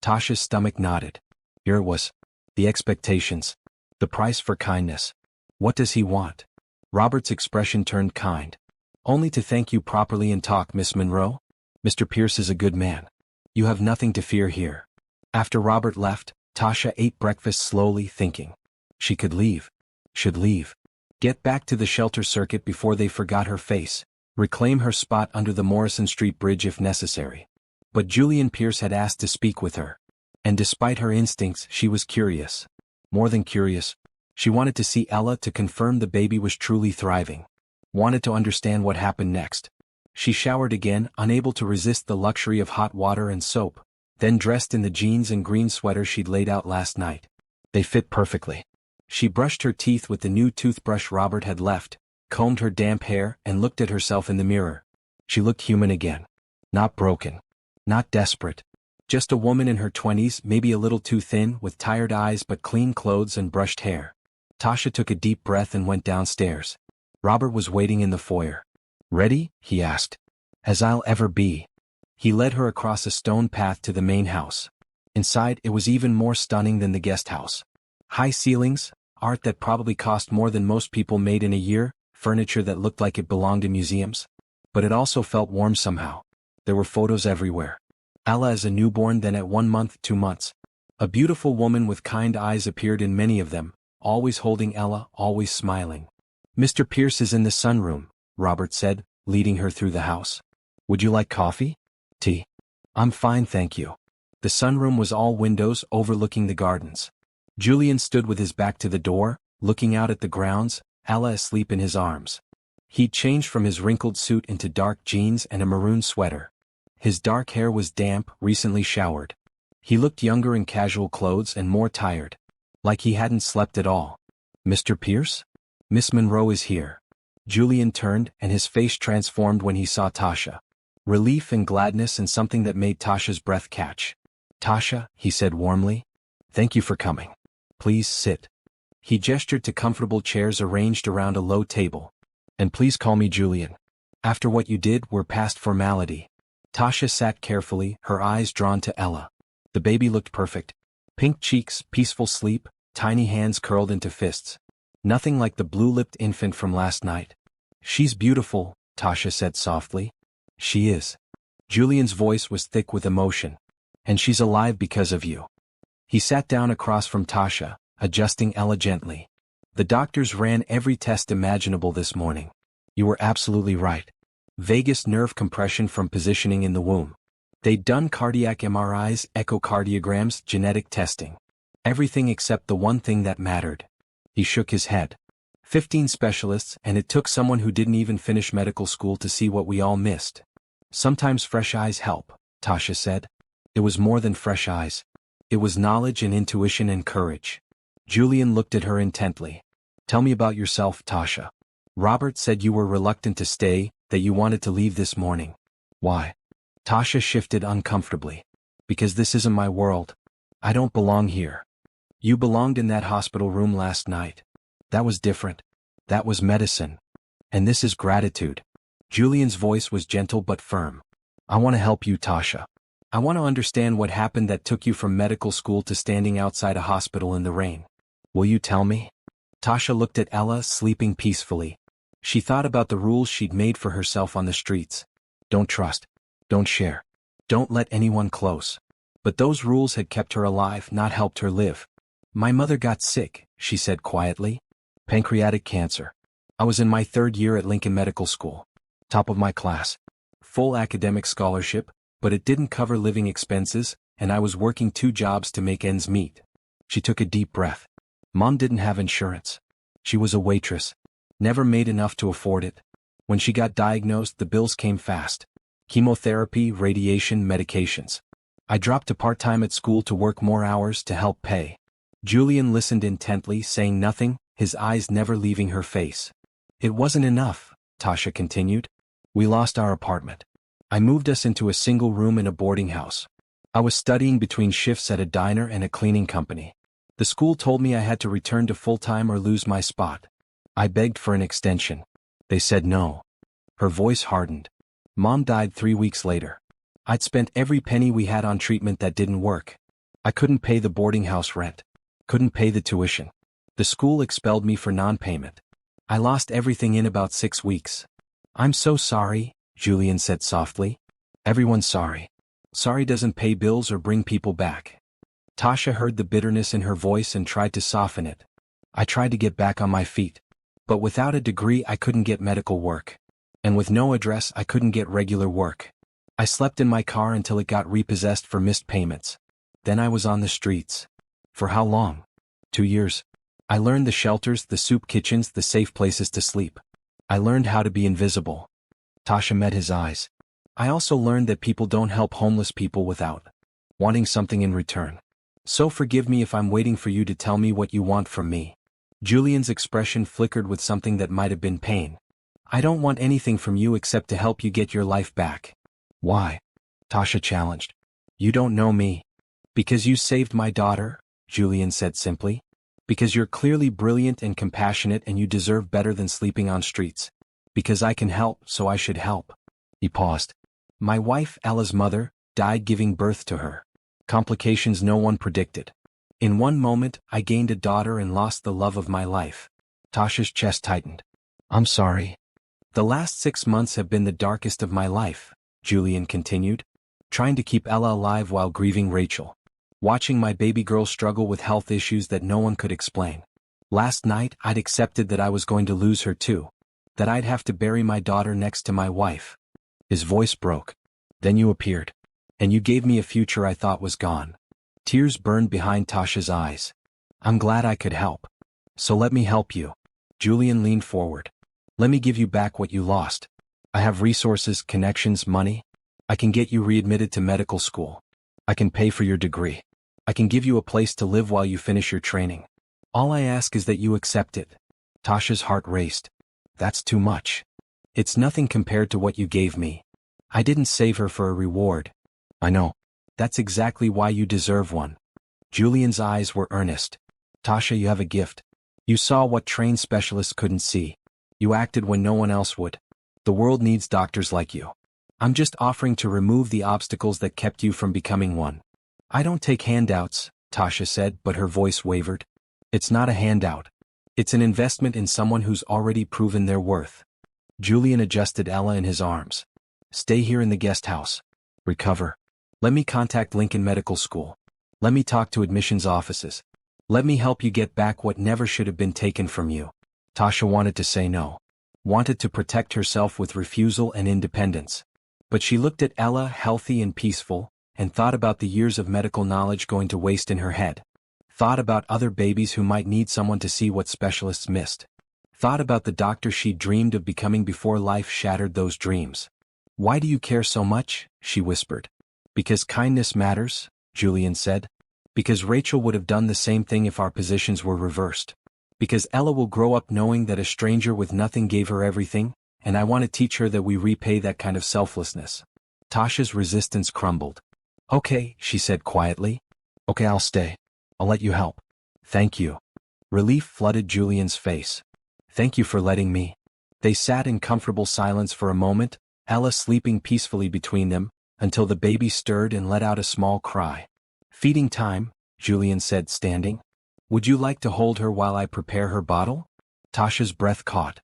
Tasha's stomach nodded. Here it was. The expectations. The price for kindness. What does he want? Robert's expression turned kind. "Only to thank you properly and talk, Miss Monroe. Mr. Pierce is a good man. You have nothing to fear here." After Robert left, Tasha ate breakfast slowly, thinking. She could leave. Should leave. Get back to the shelter circuit before they forgot her face. Reclaim her spot under the Morrison Street Bridge if necessary. But Julian Pierce had asked to speak with her. And despite her instincts, she was curious. More than curious. She wanted to see Ella to confirm the baby was truly thriving. Wanted to understand what happened next. She showered again, unable to resist the luxury of hot water and soap, then dressed in the jeans and green sweater she'd laid out last night. They fit perfectly. She brushed her teeth with the new toothbrush Robert had left, combed her damp hair, and looked at herself in the mirror. She looked human again. Not broken. Not desperate. Just a woman in her 20s, maybe a little too thin, with tired eyes but clean clothes and brushed hair. Tasha took a deep breath and went downstairs. Robert was waiting in the foyer. "Ready?" he asked. "As I'll ever be." He led her across a stone path to the main house. Inside, it was even more stunning than the guest house. High ceilings, art that probably cost more than most people made in a year, furniture that looked like it belonged in museums. But it also felt warm somehow. There were photos everywhere. Ella as a newborn, then at 1 month, 2 months. A beautiful woman with kind eyes appeared in many of them, always holding Ella, always smiling. "Mr. Pierce is in the sunroom," Robert said, leading her through the house. "Would you like coffee? Tea?" "I'm fine, thank you." The sunroom was all windows overlooking the gardens. Julian stood with his back to the door, looking out at the grounds, Ella asleep in his arms. He'd changed from his wrinkled suit into dark jeans and a maroon sweater. His dark hair was damp, recently showered. He looked younger in casual clothes and more tired. Like he hadn't slept at all. "Mr. Pierce? Miss Monroe is here." Julian turned and his face transformed when he saw Tasha. Relief and gladness and something that made Tasha's breath catch. "Tasha," he said warmly. "Thank you for coming. Please sit." He gestured to comfortable chairs arranged around a low table. "And please call me Julian. After what you did, we're past formality." Tasha sat carefully, her eyes drawn to Ella. The baby looked perfect. Pink cheeks, peaceful sleep, tiny hands curled into fists. Nothing like the blue-lipped infant from last night. "She's beautiful," Tasha said softly. "She is." Julian's voice was thick with emotion. "And she's alive because of you." He sat down across from Tasha, adjusting Ella gently. "The doctors ran every test imaginable this morning. You were absolutely right. Vagus nerve compression from positioning in the womb. They'd done cardiac MRIs, echocardiograms, genetic testing. Everything except the one thing that mattered." He shook his head. 15 specialists, and it took someone who didn't even finish medical school to see what we all missed. "Sometimes fresh eyes help," Tasha said. It was more than fresh eyes. It was knowledge and intuition and courage. Julian looked at her intently. "Tell me about yourself, Tasha. Robert said you were reluctant to stay, that you wanted to leave this morning. Why?" Tasha shifted uncomfortably. "Because this isn't my world. I don't belong here. You belonged in that hospital room last night. That was different. That was medicine. And this is gratitude." Julian's voice was gentle but firm. "I want to help you, Tasha. I want to understand what happened that took you from medical school to standing outside a hospital in the rain. Will you tell me?" Tasha looked at Ella, sleeping peacefully. She thought about the rules she'd made for herself on the streets. Don't trust. Don't share. Don't let anyone close. But those rules had kept her alive, not helped her live. "My mother got sick," she said quietly. "Pancreatic cancer. I was in my 3rd year at Lincoln Medical School. Top of my class. Full academic scholarship, but it didn't cover living expenses, and I was working 2 jobs to make ends meet." She took a deep breath. "Mom didn't have insurance. She was a waitress. Never made enough to afford it. When she got diagnosed, the bills came fast. Chemotherapy, radiation, medications. I dropped to part-time at school to work more hours to help pay." Julian listened intently, saying nothing, his eyes never leaving her face. "It wasn't enough," Tasha continued. "We lost our apartment. I moved us into a single room in a boarding house. I was studying between shifts at a diner and a cleaning company. The school told me I had to return to full-time or lose my spot. I begged for an extension. They said no." Her voice hardened. "Mom died 3 weeks later. I'd spent every penny we had on treatment that didn't work. I couldn't pay the boarding house rent. Couldn't pay the tuition. The school expelled me for non-payment. I lost everything in about 6 weeks." "I'm so sorry," Julian said softly. "Everyone's sorry. Sorry doesn't pay bills or bring people back." Tasha heard the bitterness in her voice and tried to soften it. "I tried to get back on my feet. But without a degree I couldn't get medical work. And with no address I couldn't get regular work. I slept in my car until it got repossessed for missed payments. Then I was on the streets. For how long? 2 years. I learned the shelters, the soup kitchens, the safe places to sleep. I learned how to be invisible." Tasha met his eyes. "I also learned that people don't help homeless people without wanting something in return. So forgive me if I'm waiting for you to tell me what you want from me." Julian's expression flickered with something that might have been pain. "I don't want anything from you except to help you get your life back." "Why?" Tasha challenged. "You don't know me." "Because you saved my daughter," Julian said simply. "Because you're clearly brilliant and compassionate and you deserve better than sleeping on streets. Because I can help, so I should help." He paused. "My wife, Ella's mother, died giving birth to her. Complications no one predicted. In one moment, I gained a daughter and lost the love of my life." Tasha's chest tightened. "I'm sorry." "The last 6 months have been the darkest of my life," Julian continued. "Trying to keep Ella alive while grieving Rachel. watching my baby girl struggle with health issues that no one could explain. Last night I'd accepted that I was going to lose her too, that I'd have to bury my daughter next to my wife. His voice broke. Then you appeared. And you gave me a future I thought was gone. Tears burned behind Tasha's eyes. I'm glad I could help. So let me help you. Julian leaned forward. Let me give you back what you lost. I have resources, connections, money. I can get you readmitted to medical school. I can pay for your degree. I can give you a place to live while you finish your training. All I ask is that you accept it. Tasha's heart raced. That's too much. It's nothing compared to what you gave me. I didn't save her for a reward. I know. That's exactly why you deserve one. Julian's eyes were earnest. Tasha, you have a gift. You saw what trained specialists couldn't see. You acted when no one else would. The world needs doctors like you. I'm just offering to remove the obstacles that kept you from becoming one. I don't take handouts, Tasha said, but her voice wavered. It's not a handout. It's an investment in someone who's already proven their worth. Julian adjusted Ella in his arms. Stay here in the guest house. Recover. Let me contact Lincoln Medical School. Let me talk to admissions offices. Let me help you get back what never should have been taken from you. Tasha wanted to say no. Wanted to protect herself with refusal and independence. But she looked at Ella, healthy and peaceful, and thought about the years of medical knowledge going to waste in her head. Thought about other babies who might need someone to see what specialists missed. Thought about the doctor she dreamed of becoming before life shattered those dreams. Why do you care so much? She whispered. Because kindness matters, Julian said. Because Rachel would have done the same thing if our positions were reversed. Because Ella will grow up knowing that a stranger with nothing gave her everything, and I want to teach her that we repay that kind of selflessness. Tasha's resistance crumbled. Okay, she said quietly. Okay, I'll stay. I'll let you help. Thank you. Relief flooded Julian's face. Thank you for letting me. They sat in comfortable silence for a moment, Ella sleeping peacefully between them, until the baby stirred and let out a small cry. Feeding time, Julian said, standing. Would you like to hold her while I prepare her bottle? Tasha's breath caught.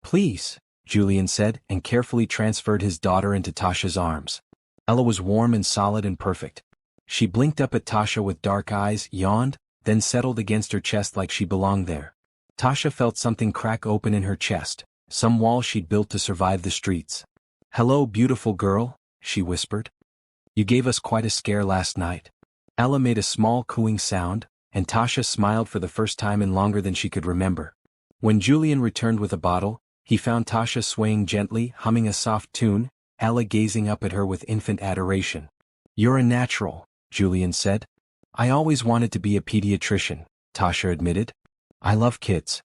Please, Julian said, and carefully transferred his daughter into Tasha's arms. Ella was warm and solid and perfect. She blinked up at Tasha with dark eyes, yawned, then settled against her chest like she belonged there. Tasha felt something crack open in her chest, some wall she'd built to survive the streets. Hello, beautiful girl, she whispered. You gave us quite a scare last night. Ella made a small cooing sound, and Tasha smiled for the first time in longer than she could remember. When Julian returned with a bottle, he found Tasha swaying gently, humming a soft tune, Ella gazing up at her with infant adoration. You're a natural, Julian said. I always wanted to be a pediatrician, Tasha admitted. I love kids.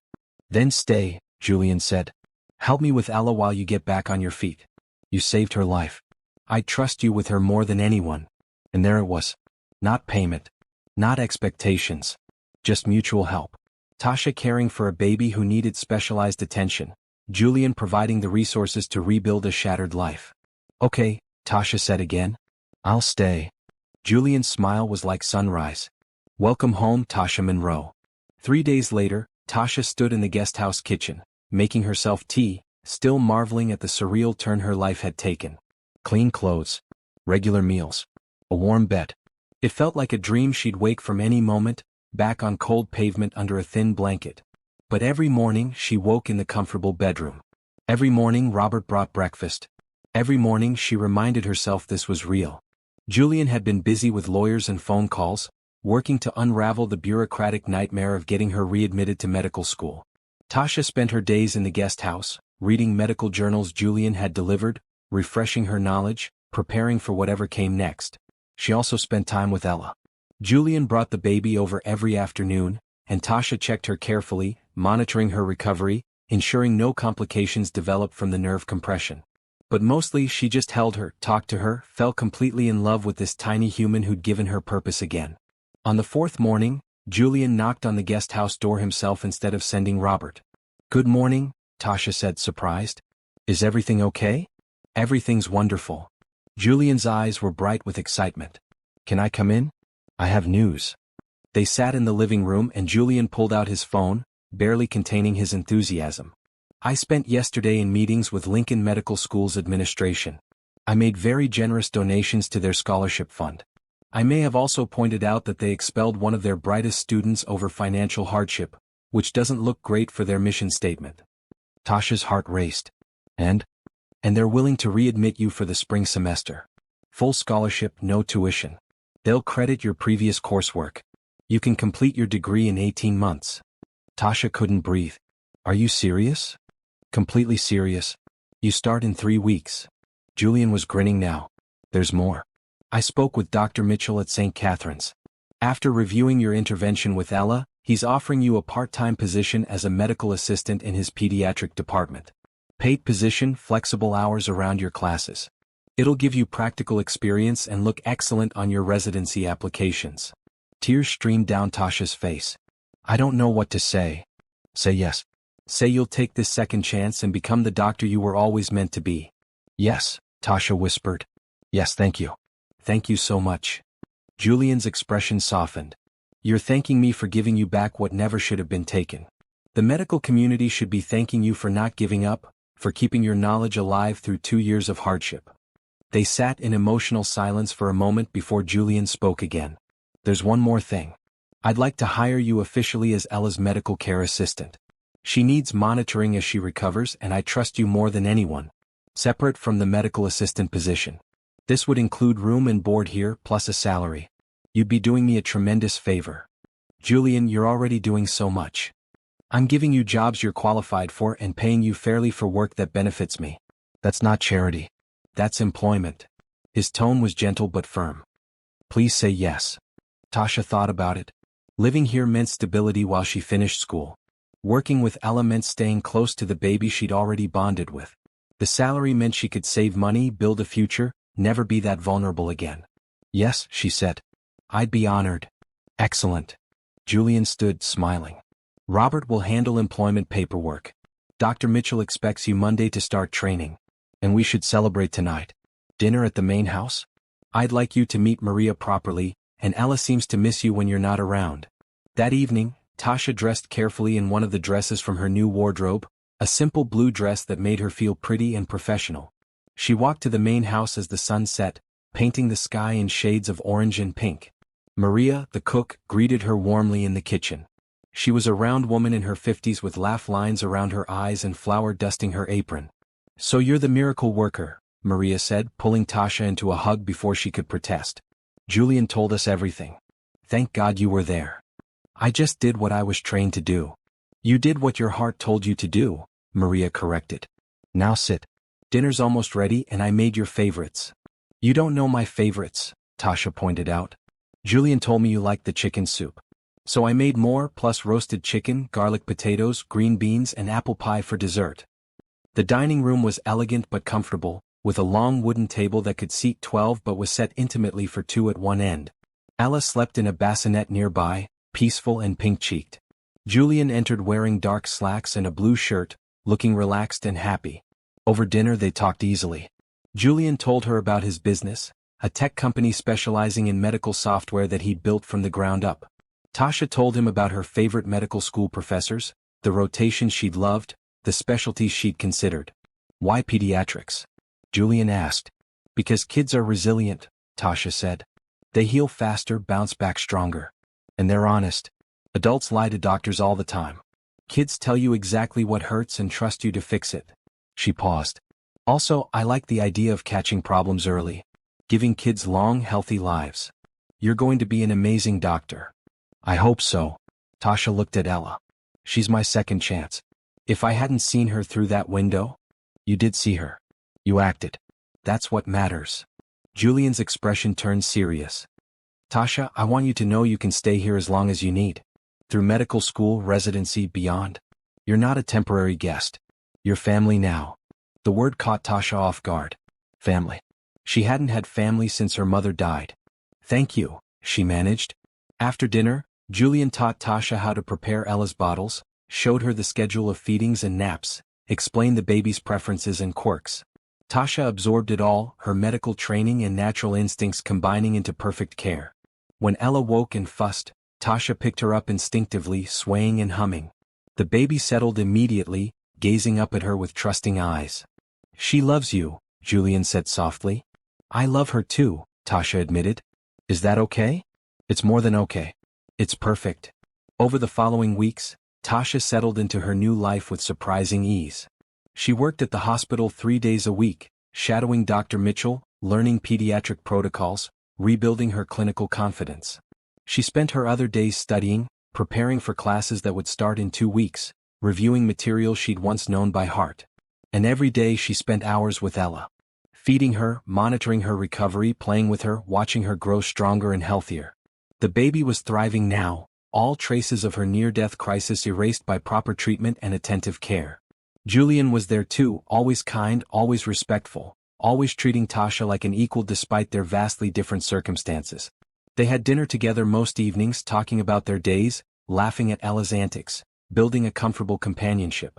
Then stay, Julian said. Help me with Ella while you get back on your feet. You saved her life. I trust you with her more than anyone. And there it was. Not payment. Not expectations. Just mutual help. Tasha caring for a baby who needed specialized attention. Julian providing the resources to rebuild a shattered life. Okay, Tasha said again. I'll stay. Julian's smile was like sunrise. Welcome home, Tasha Monroe. 3 days later, Tasha stood in the guest house kitchen, making herself tea, still marveling at the surreal turn her life had taken. Clean clothes. Regular meals. A warm bed. It felt like a dream she'd wake from any moment, back on cold pavement under a thin blanket. But every morning she woke in the comfortable bedroom. Every morning Robert brought breakfast. Every morning she reminded herself this was real. Julian had been busy with lawyers and phone calls, working to unravel the bureaucratic nightmare of getting her readmitted to medical school. Tasha spent her days in the guest house, reading medical journals Julian had delivered, refreshing her knowledge, preparing for whatever came next. She also spent time with Ella. Julian brought the baby over every afternoon, and Tasha checked her carefully, monitoring her recovery, ensuring no complications developed from the nerve compression. But mostly she just held her, talked to her, fell completely in love with this tiny human who'd given her purpose again. On the 4th morning, Julian knocked on the guest house door himself instead of sending Robert. Good morning, Tasha said, surprised. Is everything okay? Everything's wonderful. Julian's eyes were bright with excitement. Can I come in? I have news. They sat in the living room and Julian pulled out his phone, barely containing his enthusiasm. I spent yesterday in meetings with Lincoln Medical School's administration. I made very generous donations to their scholarship fund. I may have also pointed out that they expelled one of their brightest students over financial hardship, which doesn't look great for their mission statement. Tasha's heart raced. And they're willing to readmit you for the spring semester. Full scholarship, no tuition. They'll credit your previous coursework. You can complete your degree in 18 months. Tasha couldn't breathe. Are you serious? Completely serious. You start in 3 weeks. Julian was grinning now. There's more. I spoke with Dr. Mitchell at St. Catherine's. After reviewing your intervention with Ella, he's offering you a part-time position as a medical assistant in his pediatric department. Paid position, flexible hours around your classes. It'll give you practical experience and look excellent on your residency applications. Tears streamed down Tasha's face. I don't know what to say. Say yes. Say you'll take this second chance and become the doctor you were always meant to be. Yes, Tasha whispered. Yes, thank you. Thank you so much. Julian's expression softened. You're thanking me for giving you back what never should have been taken. The medical community should be thanking you for not giving up, for keeping your knowledge alive through 2 years of hardship. They sat in emotional silence for a moment before Julian spoke again. There's one more thing. I'd like to hire you officially as Ella's medical care assistant. She needs monitoring as she recovers, and I trust you more than anyone. Separate from the medical assistant position. This would include room and board here, plus a salary. You'd be doing me a tremendous favor. Julian, you're already doing so much. I'm giving you jobs you're qualified for and paying you fairly for work that benefits me. That's not charity. That's employment. His tone was gentle but firm. Please say yes. Tasha thought about it. Living here meant stability while she finished school. Working with Ella meant staying close to the baby she'd already bonded with. The salary meant she could save money, build a future, never be that vulnerable again. Yes, she said. I'd be honored. Excellent. Julian stood, smiling. Robert will handle employment paperwork. Dr. Mitchell expects you Monday to start training. And we should celebrate tonight. Dinner at the main house? I'd like you to meet Maria properly, and Ella seems to miss you when you're not around. That evening, Tasha dressed carefully in one of the dresses from her new wardrobe, a simple blue dress that made her feel pretty and professional. She walked to the main house as the sun set, painting the sky in shades of orange and pink. Maria, the cook, greeted her warmly in the kitchen. She was a round woman in her 50s with laugh lines around her eyes and flour dusting her apron. So you're the miracle worker, Maria said, pulling Tasha into a hug before she could protest. Julian told us everything. Thank God you were there. I just did what I was trained to do. You did what your heart told you to do, Maria corrected. Now sit. Dinner's almost ready and I made your favorites. You don't know my favorites, Tasha pointed out. Julian told me you liked the chicken soup. So I made more, plus roasted chicken, garlic potatoes, green beans, and apple pie for dessert. The dining room was elegant but comfortable, with a long wooden table that could seat 12 but was set intimately for 2 at one end. Ella slept in a bassinet nearby, peaceful and pink-cheeked. Julian entered wearing dark slacks and a blue shirt, looking relaxed and happy. Over dinner they talked easily. Julian told her about his business, a tech company specializing in medical software that he'd built from the ground up. Tasha told him about her favorite medical school professors, the rotations she'd loved, the specialties she'd considered. Why pediatrics? Julian asked. Because kids are resilient, Tasha said. They heal faster, bounce back stronger. And they're honest. Adults lie to doctors all the time. Kids tell you exactly what hurts and trust you to fix it. She paused. Also, I like the idea of catching problems early. Giving kids long, healthy lives. You're going to be an amazing doctor. I hope so. Tasha looked at Ella. She's my second chance. If I hadn't seen her through that window? You did see her. You acted. That's what matters. Julian's expression turned serious. Tasha, I want you to know you can stay here as long as you need. Through medical school, residency, beyond. You're not a temporary guest. You're family now. The word caught Tasha off guard. Family. She hadn't had family since her mother died. Thank you, she managed. After dinner, Julian taught Tasha how to prepare Ella's bottles, showed her the schedule of feedings and naps, explained the baby's preferences and quirks. Tasha absorbed it all, her medical training and natural instincts combining into perfect care. When Ella woke and fussed, Tasha picked her up instinctively, swaying and humming. The baby settled immediately, gazing up at her with trusting eyes. She loves you, Julian said softly. I love her too, Tasha admitted. Is that okay? It's more than okay. It's perfect. Over the following weeks, Tasha settled into her new life with surprising ease. She worked at the hospital 3 days a week, shadowing Dr. Mitchell, learning pediatric protocols, rebuilding her clinical confidence. She spent her other days studying, preparing for classes that would start in 2 weeks, reviewing material she'd once known by heart. And every day she spent hours with Ella. Feeding her, monitoring her recovery, playing with her, watching her grow stronger and healthier. The baby was thriving now, all traces of her near-death crisis erased by proper treatment and attentive care. Julian was there too, always kind, always respectful, always treating Tasha like an equal despite their vastly different circumstances. They had dinner together most evenings, talking about their days, laughing at Ella's antics, building a comfortable companionship.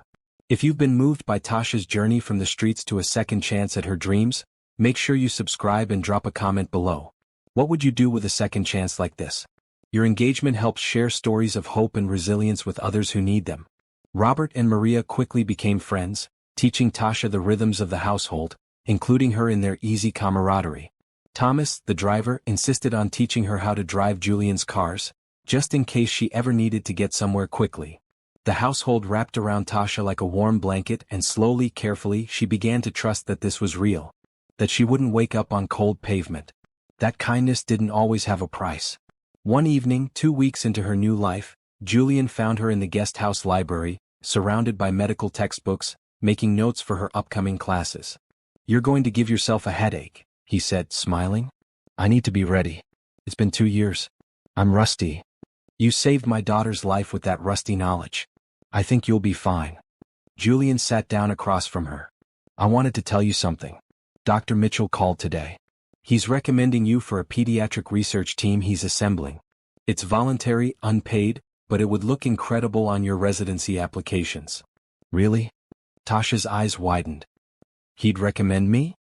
If you've been moved by Tasha's journey from the streets to a second chance at her dreams, make sure you subscribe and drop a comment below. What would you do with a second chance like this? Your engagement helps share stories of hope and resilience with others who need them. Robert and Maria quickly became friends, teaching Tasha the rhythms of the household, including her in their easy camaraderie. Thomas, the driver, insisted on teaching her how to drive Julian's cars, just in case she ever needed to get somewhere quickly. The household wrapped around Tasha like a warm blanket, and slowly, carefully, she began to trust that this was real. That she wouldn't wake up on cold pavement. That kindness didn't always have a price. One evening, 2 weeks into her new life, Julian found her in the guest house library, surrounded by medical textbooks, making notes for her upcoming classes. "You're going to give yourself a headache," he said, smiling. "I need to be ready. It's been 2 years. I'm rusty. You saved my daughter's life with that rusty knowledge. I think you'll be fine." Julian sat down across from her. "I wanted to tell you something. Dr. Mitchell called today. He's recommending you for a pediatric research team he's assembling. It's voluntary, unpaid, but it would look incredible on your residency applications." "Really?" Tasha's eyes widened. "He'd recommend me?"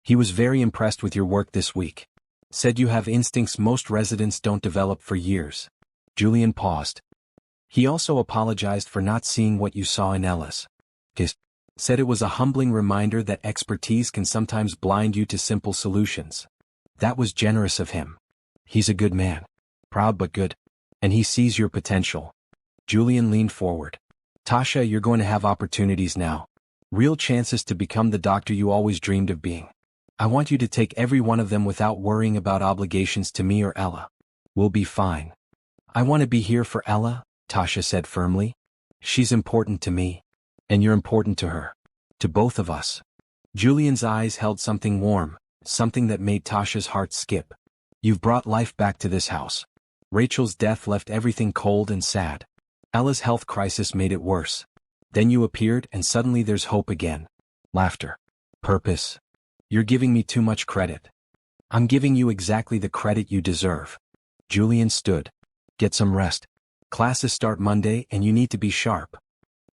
"He was very impressed with your work this week. Said you have instincts most residents don't develop for years." Julian paused. "He also apologized for not seeing what you saw in Ella's case. Said it was a humbling reminder that expertise can sometimes blind you to simple solutions. That was generous of him. He's a good man. Proud but good. And he sees your potential." Julian leaned forward. "Tasha, you're going to have opportunities now. Real chances to become the doctor you always dreamed of being. I want you to take every one of them without worrying about obligations to me or Ella. We'll be fine." "I want to be here for Ella," Tasha said firmly. "She's important to me. And you're important to her. To both of us." Julian's eyes held something warm, something that made Tasha's heart skip. "You've brought life back to this house. Rachel's death left everything cold and sad. Ella's health crisis made it worse. Then you appeared and suddenly there's hope again. Laughter. Purpose. You're giving me too much credit." "I'm giving you exactly the credit you deserve." Julian stood. "Get some rest. Classes start Monday and you need to be sharp."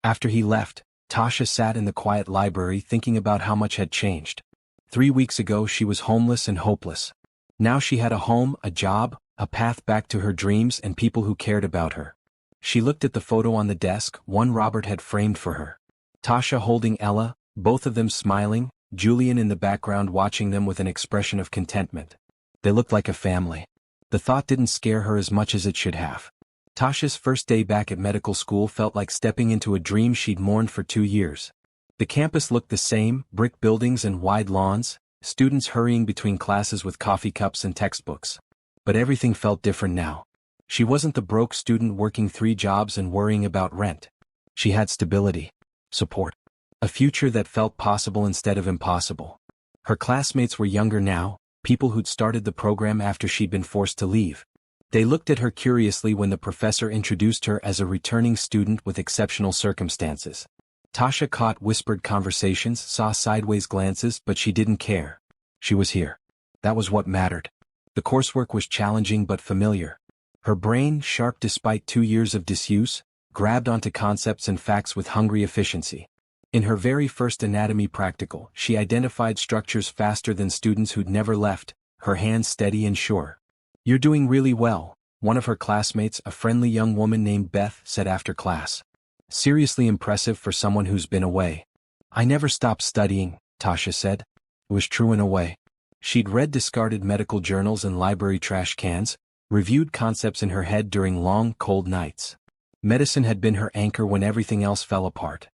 After he left, Tasha sat in the quiet library thinking about how much had changed. 3 weeks ago she was homeless and hopeless. Now she had a home, a job, a path back to her dreams and people who cared about her. She looked at the photo on the desk, one Robert had framed for her. Tasha holding Ella, both of them smiling, Julian in the background watching them with an expression of contentment. They looked like a family. The thought didn't scare her as much as it should have. Tasha's first day back at medical school felt like stepping into a dream she'd mourned for 2 years. The campus looked the same, brick buildings and wide lawns, students hurrying between classes with coffee cups and textbooks. But everything felt different now. She wasn't the broke student working 3 jobs and worrying about rent. She had stability, support, a future that felt possible instead of impossible. Her classmates were younger now, people who'd started the program after she'd been forced to leave. They looked at her curiously when the professor introduced her as a returning student with exceptional circumstances. Tasha caught whispered conversations, saw sideways glances, but she didn't care. She was here. That was what mattered. The coursework was challenging but familiar. Her brain, sharp despite 2 years of disuse, grabbed onto concepts and facts with hungry efficiency. In her very first anatomy practical, she identified structures faster than students who'd never left, her hands steady and sure. "You're doing really well," one of her classmates, a friendly young woman named Beth, said after class. "Seriously impressive for someone who's been away." "I never stopped studying," Tasha said. It was true in a way. She'd read discarded medical journals and library trash cans, reviewed concepts in her head during long, cold nights. Medicine had been her anchor when everything else fell apart.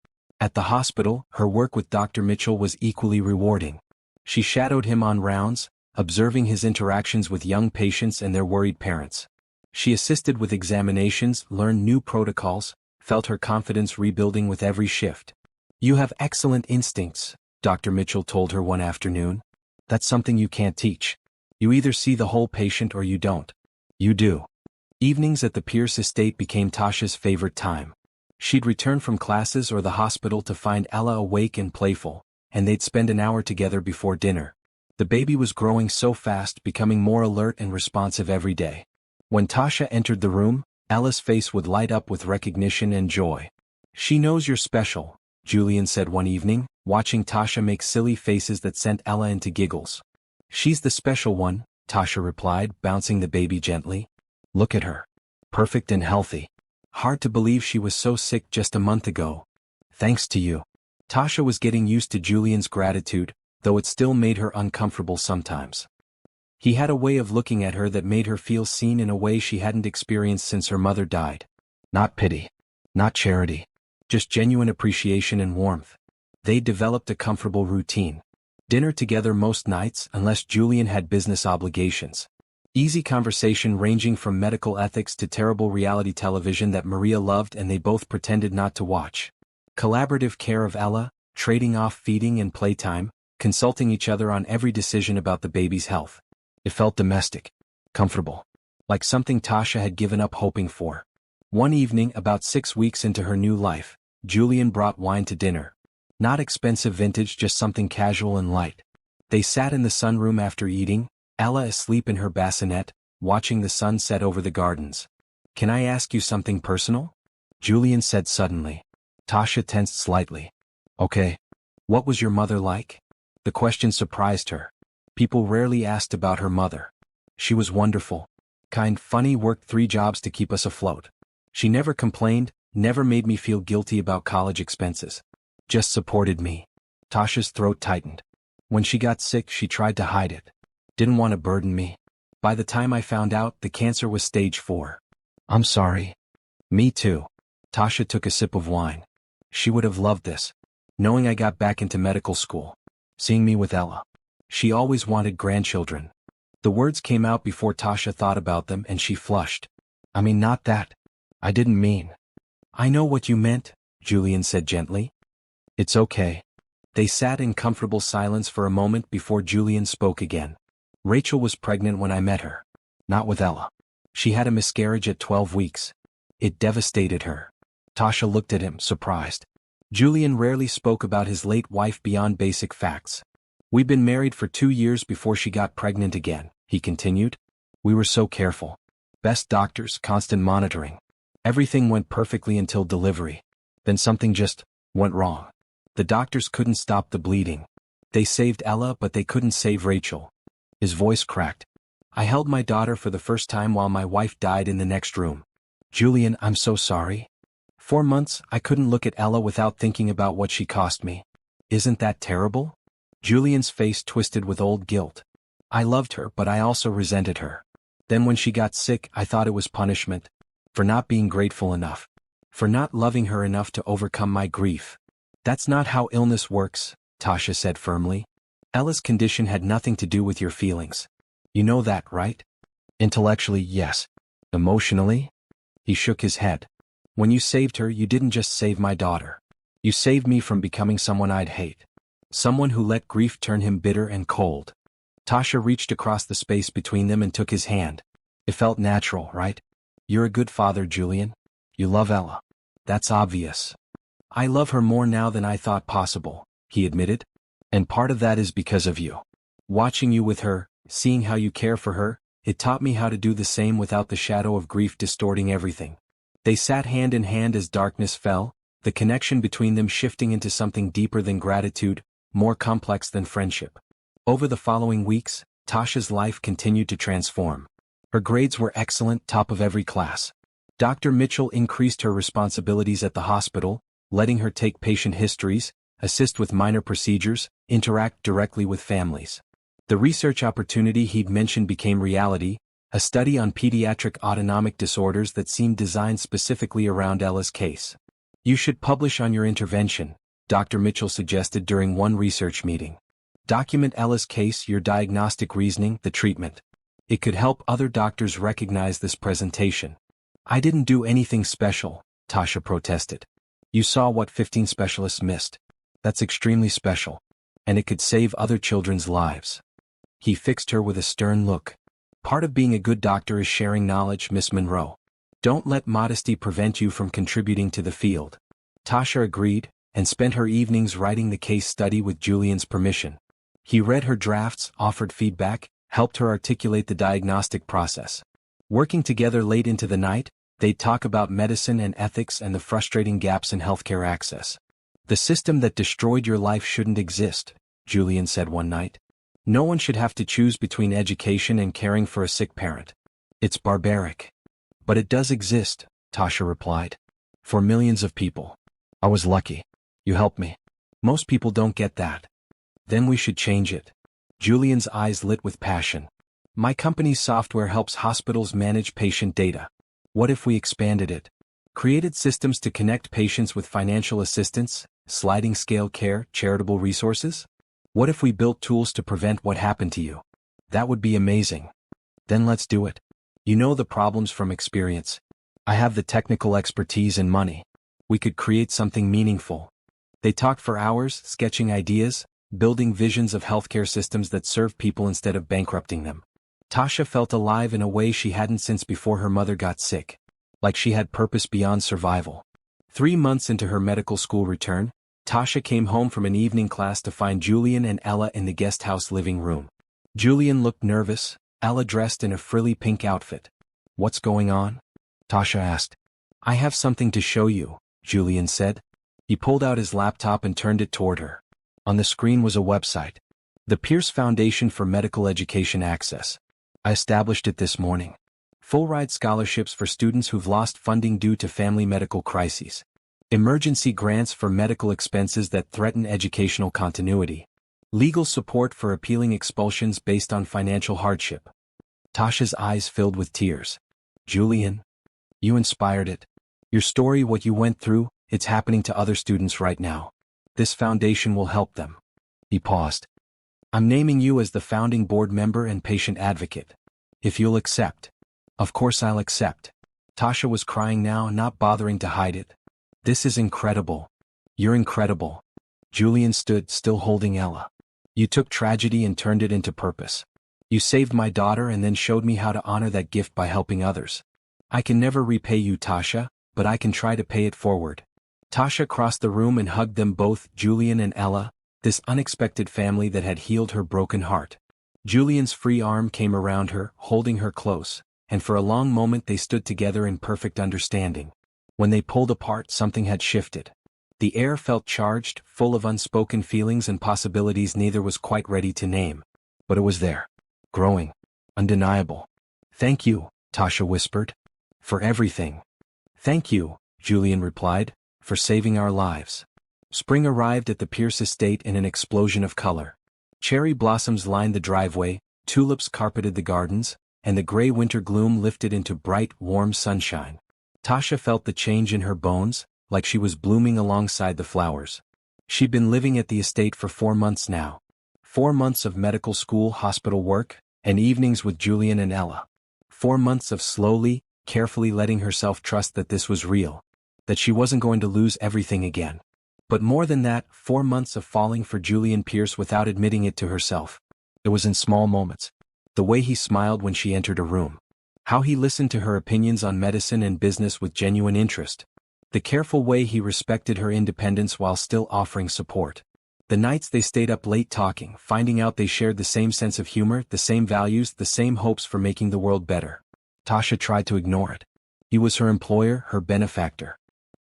At the hospital, her work with Dr. Mitchell was equally rewarding. She shadowed him on rounds, observing his interactions with young patients and their worried parents. She assisted with examinations, learned new protocols, felt her confidence rebuilding with every shift. "You have excellent instincts," Dr. Mitchell told her one afternoon. "That's something you can't teach. You either see the whole patient or you don't." "You do." Evenings at the Pierce estate became Tasha's favorite time. She'd return from classes or the hospital to find Ella awake and playful, and they'd spend an hour together before dinner. The baby was growing so fast, becoming more alert and responsive every day. When Tasha entered the room, Ella's face would light up with recognition and joy. "She knows you're special," Julian said one evening, watching Tasha make silly faces that sent Ella into giggles. "She's the special one," Tasha replied, bouncing the baby gently. "Look at her. Perfect and healthy. Hard to believe she was so sick just a month ago. Thanks to you." Tasha was getting used to Julian's gratitude, though it still made her uncomfortable sometimes. He had a way of looking at her that made her feel seen in a way she hadn't experienced since her mother died. Not pity. Not charity. Just genuine appreciation and warmth. They developed a comfortable routine. Dinner together most nights unless Julian had business obligations. Easy conversation ranging from medical ethics to terrible reality television that Maria loved and they both pretended not to watch. Collaborative care of Ella, trading off feeding and playtime, consulting each other on every decision about the baby's health. It felt domestic, comfortable, like something Tasha had given up hoping for. One evening, about 6 weeks into her new life, Julian brought wine to dinner. Not expensive vintage, just something casual and light. They sat in the sunroom after eating, Ella asleep in her bassinet, watching the sun set over the gardens. "Can I ask you something personal?" Julian said suddenly. Tasha tensed slightly. "Okay. What was your mother like?" The question surprised her. People rarely asked about her mother. "She was wonderful. Kind, funny, worked 3 jobs to keep us afloat. She never complained, never made me feel guilty about college expenses. Just supported me." Tasha's throat tightened. "When she got sick, she tried to hide it. Didn't want to burden me. By the time I found out, the cancer was stage 4. I'm sorry." "Me too." Tasha took a sip of wine. "She would have loved this. Knowing I got back into medical school. Seeing me with Ella. She always wanted grandchildren." The words came out before Tasha thought about them and she flushed. "I mean, not that. I didn't mean." "I know what you meant," Julian said gently. "It's okay." They sat in comfortable silence for a moment before Julian spoke again. "Rachel was pregnant when I met her. Not with Ella. She had a miscarriage at 12 weeks. It devastated her." Tasha looked at him, surprised. Julian rarely spoke about his late wife beyond basic facts. "We'd been married for 2 years before she got pregnant again," he continued. "We were so careful. Best doctors, constant monitoring. Everything went perfectly until delivery. Then something just went wrong. The doctors couldn't stop the bleeding. They saved Ella, but they couldn't save Rachel." His voice cracked. "I held my daughter for the first time while my wife died in the next room. Julian, I'm so sorry. 4 months, I couldn't look at Ella without thinking about what she cost me. Isn't that terrible?" Julian's face twisted with old guilt. "I loved her, but I also resented her. Then when she got sick, I thought it was punishment. For not being grateful enough. For not loving her enough to overcome my grief." "That's not how illness works," Tasha said firmly. "Ella's condition had nothing to do with your feelings. You know that, right?" "Intellectually, yes. Emotionally?" He shook his head. "When you saved her, you didn't just save my daughter. You saved me from becoming someone I'd hate. Someone who let grief turn him bitter and cold." Tasha reached across the space between them and took his hand. "It felt natural, right? You're a good father, Julian. You love Ella. That's obvious." "I love her more now than I thought possible," he admitted. "And part of that is because of you. Watching you with her, seeing how you care for her, it taught me how to do the same without the shadow of grief distorting everything." They sat hand in hand as darkness fell, the connection between them shifting into something deeper than gratitude, more complex than friendship. Over the following weeks, Tasha's life continued to transform. Her grades were excellent, top of every class. Dr. Mitchell increased her responsibilities at the hospital, letting her take patient histories, assist with minor procedures, interact directly with families. The research opportunity he'd mentioned became reality, a study on pediatric autonomic disorders that seemed designed specifically around Ella's case. You should publish on your intervention, Dr. Mitchell suggested during one research meeting. Document Ella's case, your diagnostic reasoning, the treatment. It could help other doctors recognize this presentation. I didn't do anything special, Tasha protested. You saw what 15 specialists missed. That's extremely special. And it could save other children's lives. He fixed her with a stern look. Part of being a good doctor is sharing knowledge, Miss Monroe. Don't let modesty prevent you from contributing to the field. Tasha agreed, and spent her evenings writing the case study with Julian's permission. He read her drafts, offered feedback, helped her articulate the diagnostic process. Working together late into the night, they'd talk about medicine and ethics and the frustrating gaps in healthcare access. The system that destroyed your life shouldn't exist, Julian said one night. No one should have to choose between education and caring for a sick parent. It's barbaric. But it does exist, Tasha replied. For millions of people. I was lucky. You helped me. Most people don't get that. Then we should change it. Julian's eyes lit with passion. My company's software helps hospitals manage patient data. What if we expanded it? Created systems to connect patients with financial assistance, sliding scale care, charitable resources? What if we built tools to prevent what happened to you? That would be amazing. Then let's do it. You know the problems from experience. I have the technical expertise and money. We could create something meaningful. They talked for hours, sketching ideas, building visions of healthcare systems that serve people instead of bankrupting them. Tasha felt alive in a way she hadn't since before her mother got sick. Like she had purpose beyond survival. 3 months into her medical school return, Tasha came home from an evening class to find Julian and Ella in the guest house living room. Julian looked nervous, Ella dressed in a frilly pink outfit. What's going on? Tasha asked. I have something to show you, Julian said. He pulled out his laptop and turned it toward her. On the screen was a website. The Pierce Foundation for Medical Education Access. I established it this morning. Full-ride scholarships for students who've lost funding due to family medical crises. Emergency grants for medical expenses that threaten educational continuity. Legal support for appealing expulsions based on financial hardship. Tasha's eyes filled with tears. Julian, you inspired it. Your story, what you went through, it's happening to other students right now. This foundation will help them. He paused. I'm naming you as the founding board member and patient advocate. If you'll accept. Of course I'll accept. Tasha was crying now, not bothering to hide it. This is incredible. You're incredible. Julian stood still holding Ella. You took tragedy and turned it into purpose. You saved my daughter and then showed me how to honor that gift by helping others. I can never repay you, Tasha, but I can try to pay it forward. Tasha crossed the room and hugged them both, Julian and Ella, this unexpected family that had healed her broken heart. Julian's free arm came around her, holding her close, and for a long moment they stood together in perfect understanding. When they pulled apart, something had shifted. The air felt charged, full of unspoken feelings and possibilities neither was quite ready to name. But it was there. Growing. Undeniable. Thank you, Tasha whispered. For everything. Thank you, Julian replied, for saving our lives. Spring arrived at the Pierce estate in an explosion of color. Cherry blossoms lined the driveway, tulips carpeted the gardens, and the gray winter gloom lifted into bright, warm sunshine. Tasha felt the change in her bones, like she was blooming alongside the flowers. She'd been living at the estate for 4 months now. 4 months of medical school hospital work, and evenings with Julian and Ella. 4 months of slowly, carefully letting herself trust that this was real. That she wasn't going to lose everything again. But more than that, 4 months of falling for Julian Pierce without admitting it to herself. It was in small moments. The way he smiled when she entered a room. How he listened to her opinions on medicine and business with genuine interest. The careful way he respected her independence while still offering support. The nights they stayed up late talking, finding out they shared the same sense of humor, the same values, the same hopes for making the world better. Tasha tried to ignore it. He was her employer, her benefactor.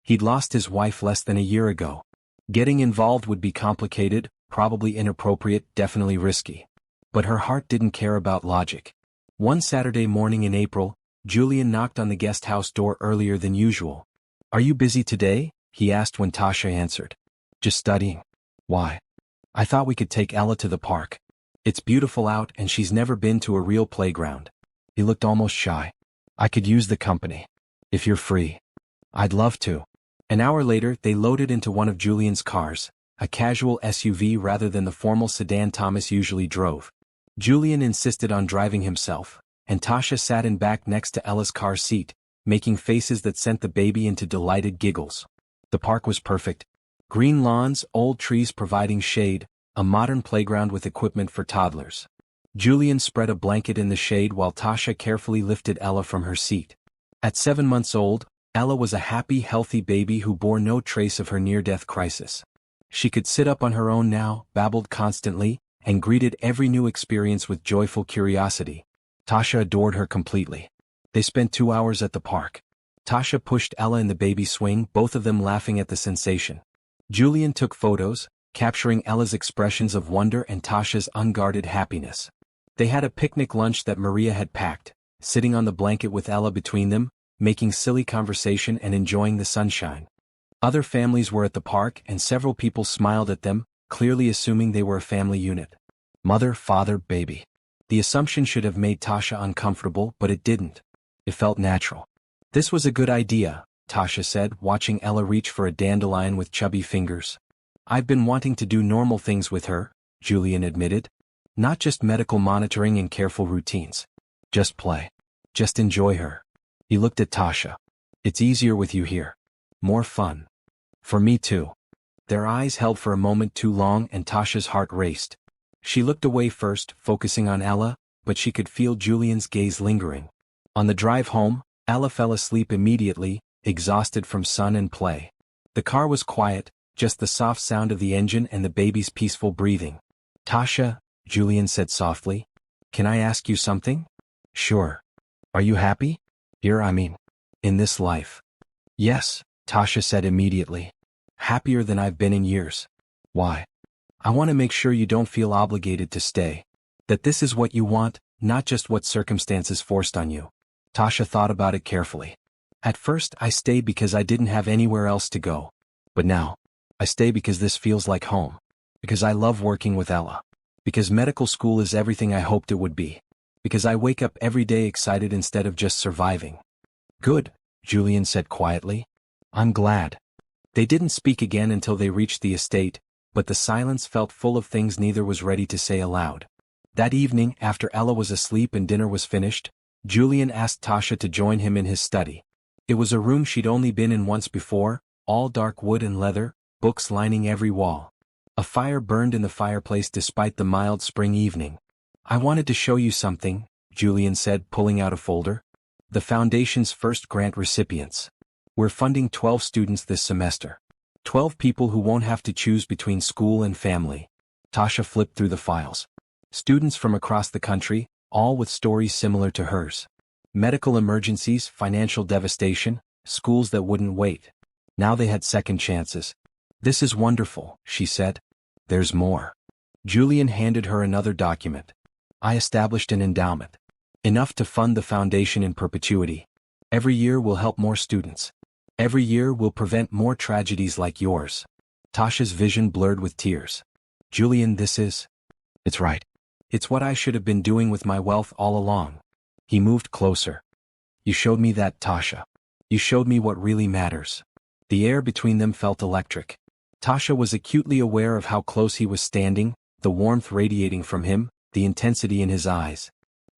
He'd lost his wife less than a year ago. Getting involved would be complicated, probably inappropriate, definitely risky. But her heart didn't care about logic. One Saturday morning in April, Julian knocked on the guest house door earlier than usual. Are you busy today? He asked when Tasha answered. Just studying. Why? I thought we could take Ella to the park. It's beautiful out and she's never been to a real playground. He looked almost shy. I could use the company. If you're free. I'd love to. An hour later, they loaded into one of Julian's cars, a casual SUV rather than the formal sedan Thomas usually drove. Julian insisted on driving himself, and Tasha sat in back next to Ella's car seat, making faces that sent the baby into delighted giggles. The park was perfect. Green lawns, old trees providing shade, a modern playground with equipment for toddlers. Julian spread a blanket in the shade while Tasha carefully lifted Ella from her seat. At 7 months old, Ella was a happy, healthy baby who bore no trace of her near-death crisis. She could sit up on her own now, babbled constantly, and greeted every new experience with joyful curiosity. Tasha adored her completely. They spent 2 hours at the park. Tasha pushed Ella in the baby swing, both of them laughing at the sensation. Julian took photos, capturing Ella's expressions of wonder and Tasha's unguarded happiness. They had a picnic lunch that Maria had packed, sitting on the blanket with Ella between them, making silly conversation and enjoying the sunshine. Other families were at the park and several people smiled at them, clearly assuming they were a family unit. Mother, father, baby. The assumption should have made Tasha uncomfortable, but it didn't. It felt natural. This was a good idea, Tasha said, watching Ella reach for a dandelion with chubby fingers. I've been wanting to do normal things with her, Julian admitted. Not just medical monitoring and careful routines. Just play. Just enjoy her. He looked at Tasha. It's easier with you here. More fun. For me too. Their eyes held for a moment too long and Tasha's heart raced. She looked away first, focusing on Ella, but she could feel Julian's gaze lingering. On the drive home, Ella fell asleep immediately, exhausted from sun and play. The car was quiet, just the soft sound of the engine and the baby's peaceful breathing. Tasha, Julian said softly, can I ask you something? Sure. Are you happy? Here, in this life. Yes, Tasha said immediately. Happier than I've been in years. Why? I want to make sure you don't feel obligated to stay. That this is what you want, not just what circumstances forced on you. Tasha thought about it carefully. At first, I stayed because I didn't have anywhere else to go. But now, I stay because this feels like home. Because I love working with Ella. Because medical school is everything I hoped it would be. Because I wake up every day excited instead of just surviving. Good, Julian said quietly. I'm glad. They didn't speak again until they reached the estate, but the silence felt full of things neither was ready to say aloud. That evening, after Ella was asleep and dinner was finished, Julian asked Tasha to join him in his study. It was a room she'd only been in once before, all dark wood and leather, books lining every wall. A fire burned in the fireplace despite the mild spring evening. I wanted to show you something, Julian said, pulling out a folder. The Foundation's first grant recipients. We're funding 12 students this semester. 12 people who won't have to choose between school and family. Tasha flipped through the files. Students from across the country, all with stories similar to hers. Medical emergencies, financial devastation, schools that wouldn't wait. Now they had second chances. This is wonderful, she said. There's more. Julian handed her another document. I established an endowment. Enough to fund the foundation in perpetuity. Every year we'll help more students. Every year we'll prevent more tragedies like yours. Tasha's vision blurred with tears. Julian, it's right. It's what I should have been doing with my wealth all along. He moved closer. You showed me that, Tasha. You showed me what really matters. The air between them felt electric. Tasha was acutely aware of how close he was standing, the warmth radiating from him, the intensity in his eyes.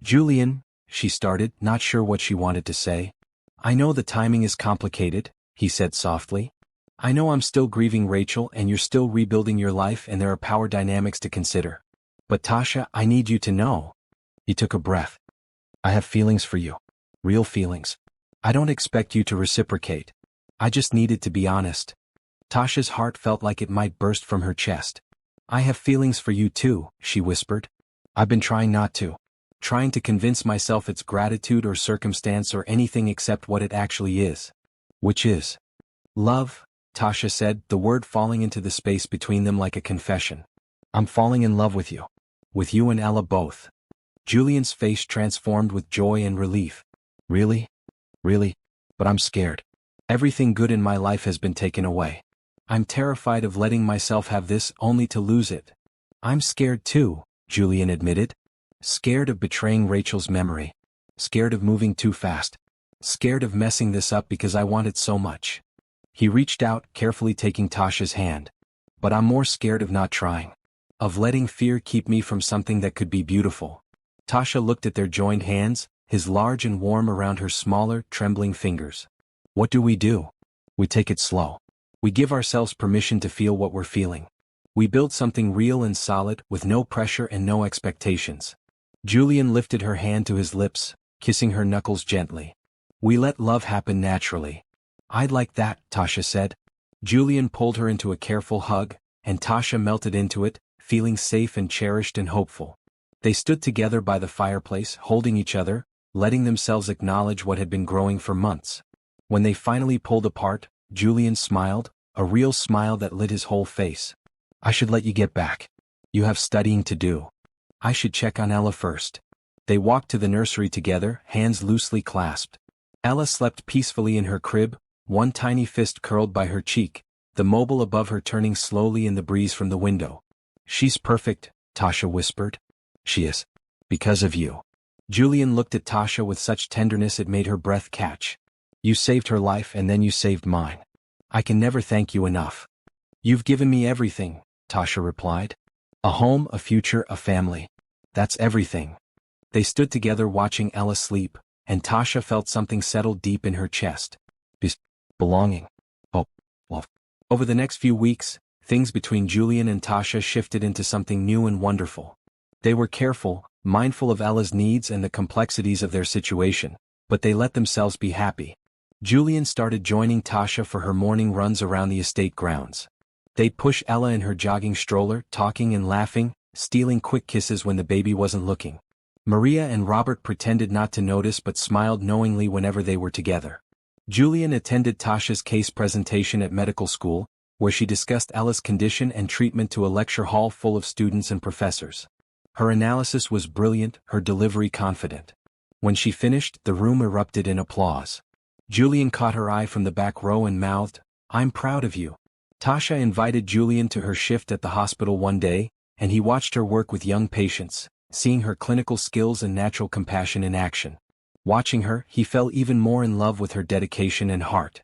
Julian, she started, not sure what she wanted to say. I know the timing is complicated, he said softly. I know I'm still grieving Rachel and you're still rebuilding your life and there are power dynamics to consider. But Tasha, I need you to know. He took a breath. I have feelings for you. Real feelings. I don't expect you to reciprocate. I just needed to be honest. Tasha's heart felt like it might burst from her chest. I have feelings for you too, she whispered. I've been trying not to. Trying to convince myself it's gratitude or circumstance or anything except what it actually is. Which is love, Tasha said, the word falling into the space between them like a confession. I'm falling in love with you. With you and Ella both. Julian's face transformed with joy and relief. Really? Really? But I'm scared. Everything good in my life has been taken away. I'm terrified of letting myself have this only to lose it. I'm scared too, Julian admitted. Scared of betraying Rachel's memory. Scared of moving too fast. Scared of messing this up because I want it so much. He reached out, carefully taking Tasha's hand. But I'm more scared of not trying. Of letting fear keep me from something that could be beautiful. Tasha looked at their joined hands, his large and warm around her smaller, trembling fingers. What do? We take it slow. We give ourselves permission to feel what we're feeling. We build something real and solid, with no pressure and no expectations. Julian lifted her hand to his lips, kissing her knuckles gently. We let love happen naturally. I'd like that, Tasha said. Julian pulled her into a careful hug, and Tasha melted into it, feeling safe and cherished and hopeful. They stood together by the fireplace, holding each other, letting themselves acknowledge what had been growing for months. When they finally pulled apart, Julian smiled, a real smile that lit his whole face. I should let you get back. You have studying to do. I should check on Ella first. They walked to the nursery together, hands loosely clasped. Ella slept peacefully in her crib, one tiny fist curled by her cheek, the mobile above her turning slowly in the breeze from the window. She's perfect, Tasha whispered. She is. Because of you. Julian looked at Tasha with such tenderness it made her breath catch. You saved her life and then you saved mine. I can never thank you enough. You've given me everything, Tasha replied. A home, a future, a family. That's everything. They stood together watching Ella sleep, and Tasha felt something settle deep in her chest. Belonging. Oh, love. Over the next few weeks, things between Julian and Tasha shifted into something new and wonderful. They were careful, mindful of Ella's needs and the complexities of their situation, but they let themselves be happy. Julian started joining Tasha for her morning runs around the estate grounds. They'd push Ella in her jogging stroller, talking and laughing, stealing quick kisses when the baby wasn't looking. Maria and Robert pretended not to notice but smiled knowingly whenever they were together. Julian attended Tasha's case presentation at medical school, where she discussed Ella's condition and treatment to a lecture hall full of students and professors. Her analysis was brilliant, her delivery confident. When she finished, the room erupted in applause. Julian caught her eye from the back row and mouthed, "I'm proud of you." Tasha invited Julian to her shift at the hospital one day, and he watched her work with young patients, seeing her clinical skills and natural compassion in action. Watching her, he fell even more in love with her dedication and heart.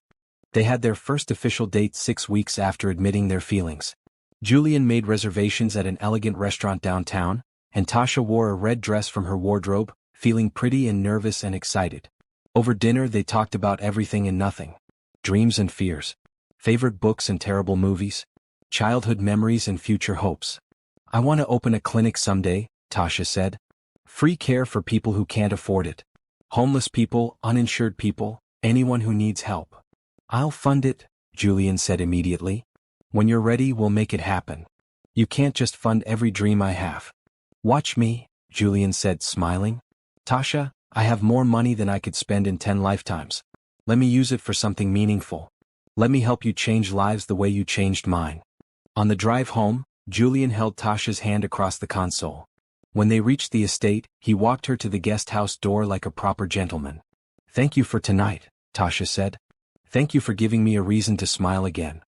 They had their first official date 6 weeks after admitting their feelings. Julian made reservations at an elegant restaurant downtown, and Tasha wore a red dress from her wardrobe, feeling pretty and nervous and excited. Over dinner they talked about everything and nothing. Dreams and fears. Favorite books and terrible movies. Childhood memories and future hopes. I want to open a clinic someday, Tasha said. Free care for people who can't afford it. Homeless people, uninsured people, anyone who needs help. I'll fund it, Julian said immediately. When you're ready, we'll make it happen. You can't just fund every dream I have. Watch me, Julian said, smiling. Tasha, I have more money than I could spend in 10 lifetimes. Let me use it for something meaningful. Let me help you change lives the way you changed mine. On the drive home, Julian held Tasha's hand across the console. When they reached the estate, he walked her to the guest house door like a proper gentleman. Thank you for tonight, Tasha said. Thank you for giving me a reason to smile again.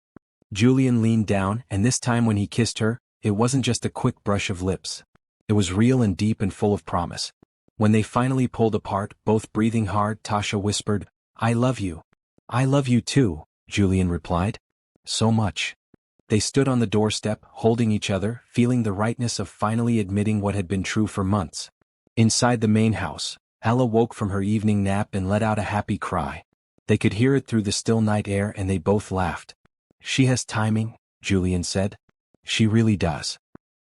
Julian leaned down, and this time when he kissed her, it wasn't just a quick brush of lips. It was real and deep and full of promise. When they finally pulled apart, both breathing hard, Tasha whispered, I love you. I love you too, Julian replied. So much. They stood on the doorstep, holding each other, feeling the rightness of finally admitting what had been true for months. Inside the main house, Ella woke from her evening nap and let out a happy cry. They could hear it through the still night air and they both laughed. She has timing, Julian said. She really does.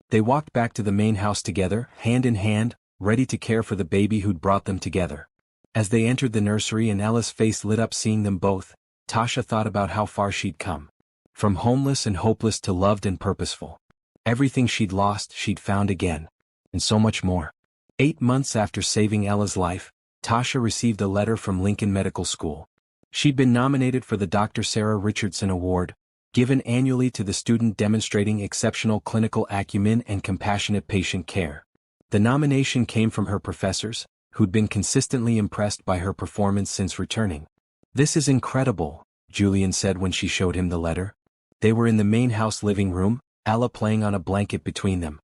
They walked back to the main house together, hand in hand, ready to care for the baby who'd brought them together. As they entered the nursery and Ella's face lit up seeing them both, Tasha thought about how far she'd come. From homeless and hopeless to loved and purposeful. Everything she'd lost, she'd found again. And so much more. 8 months after saving Ella's life, Tasha received a letter from Lincoln Medical School. She'd been nominated for the Dr. Sarah Richardson Award, given annually to the student demonstrating exceptional clinical acumen and compassionate patient care. The nomination came from her professors, who'd been consistently impressed by her performance since returning. This is incredible, Julian said when she showed him the letter. They were in the main house living room, Ella playing on a blanket between them.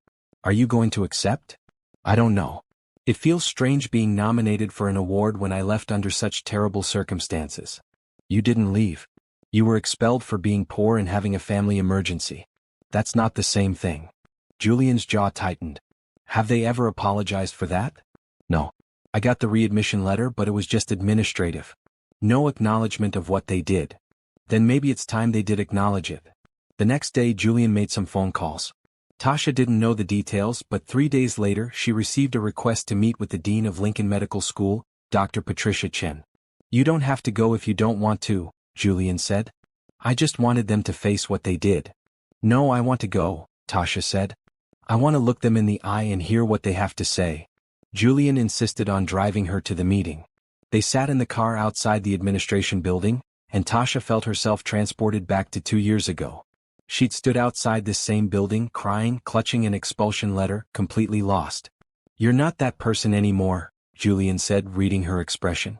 Are you going to accept? I don't know. It feels strange being nominated for an award when I left under such terrible circumstances. You didn't leave. You were expelled for being poor and having a family emergency. That's not the same thing. Julian's jaw tightened. Have they ever apologized for that? No. I got the readmission letter, but it was just administrative. No acknowledgement of what they did. Then maybe it's time they did acknowledge it. The next day Julian made some phone calls. Tasha didn't know the details, but 3 days later she received a request to meet with the Dean of Lincoln Medical School, Dr. Patricia Chen. You don't have to go if you don't want to, Julian said. I just wanted them to face what they did. No, I want to go, Tasha said. I want to look them in the eye and hear what they have to say. Julian insisted on driving her to the meeting. They sat in the car outside the administration building, and Tasha felt herself transported back to 2 years ago. She'd stood outside this same building, crying, clutching an expulsion letter, completely lost. You're not that person anymore, Julian said, reading her expression.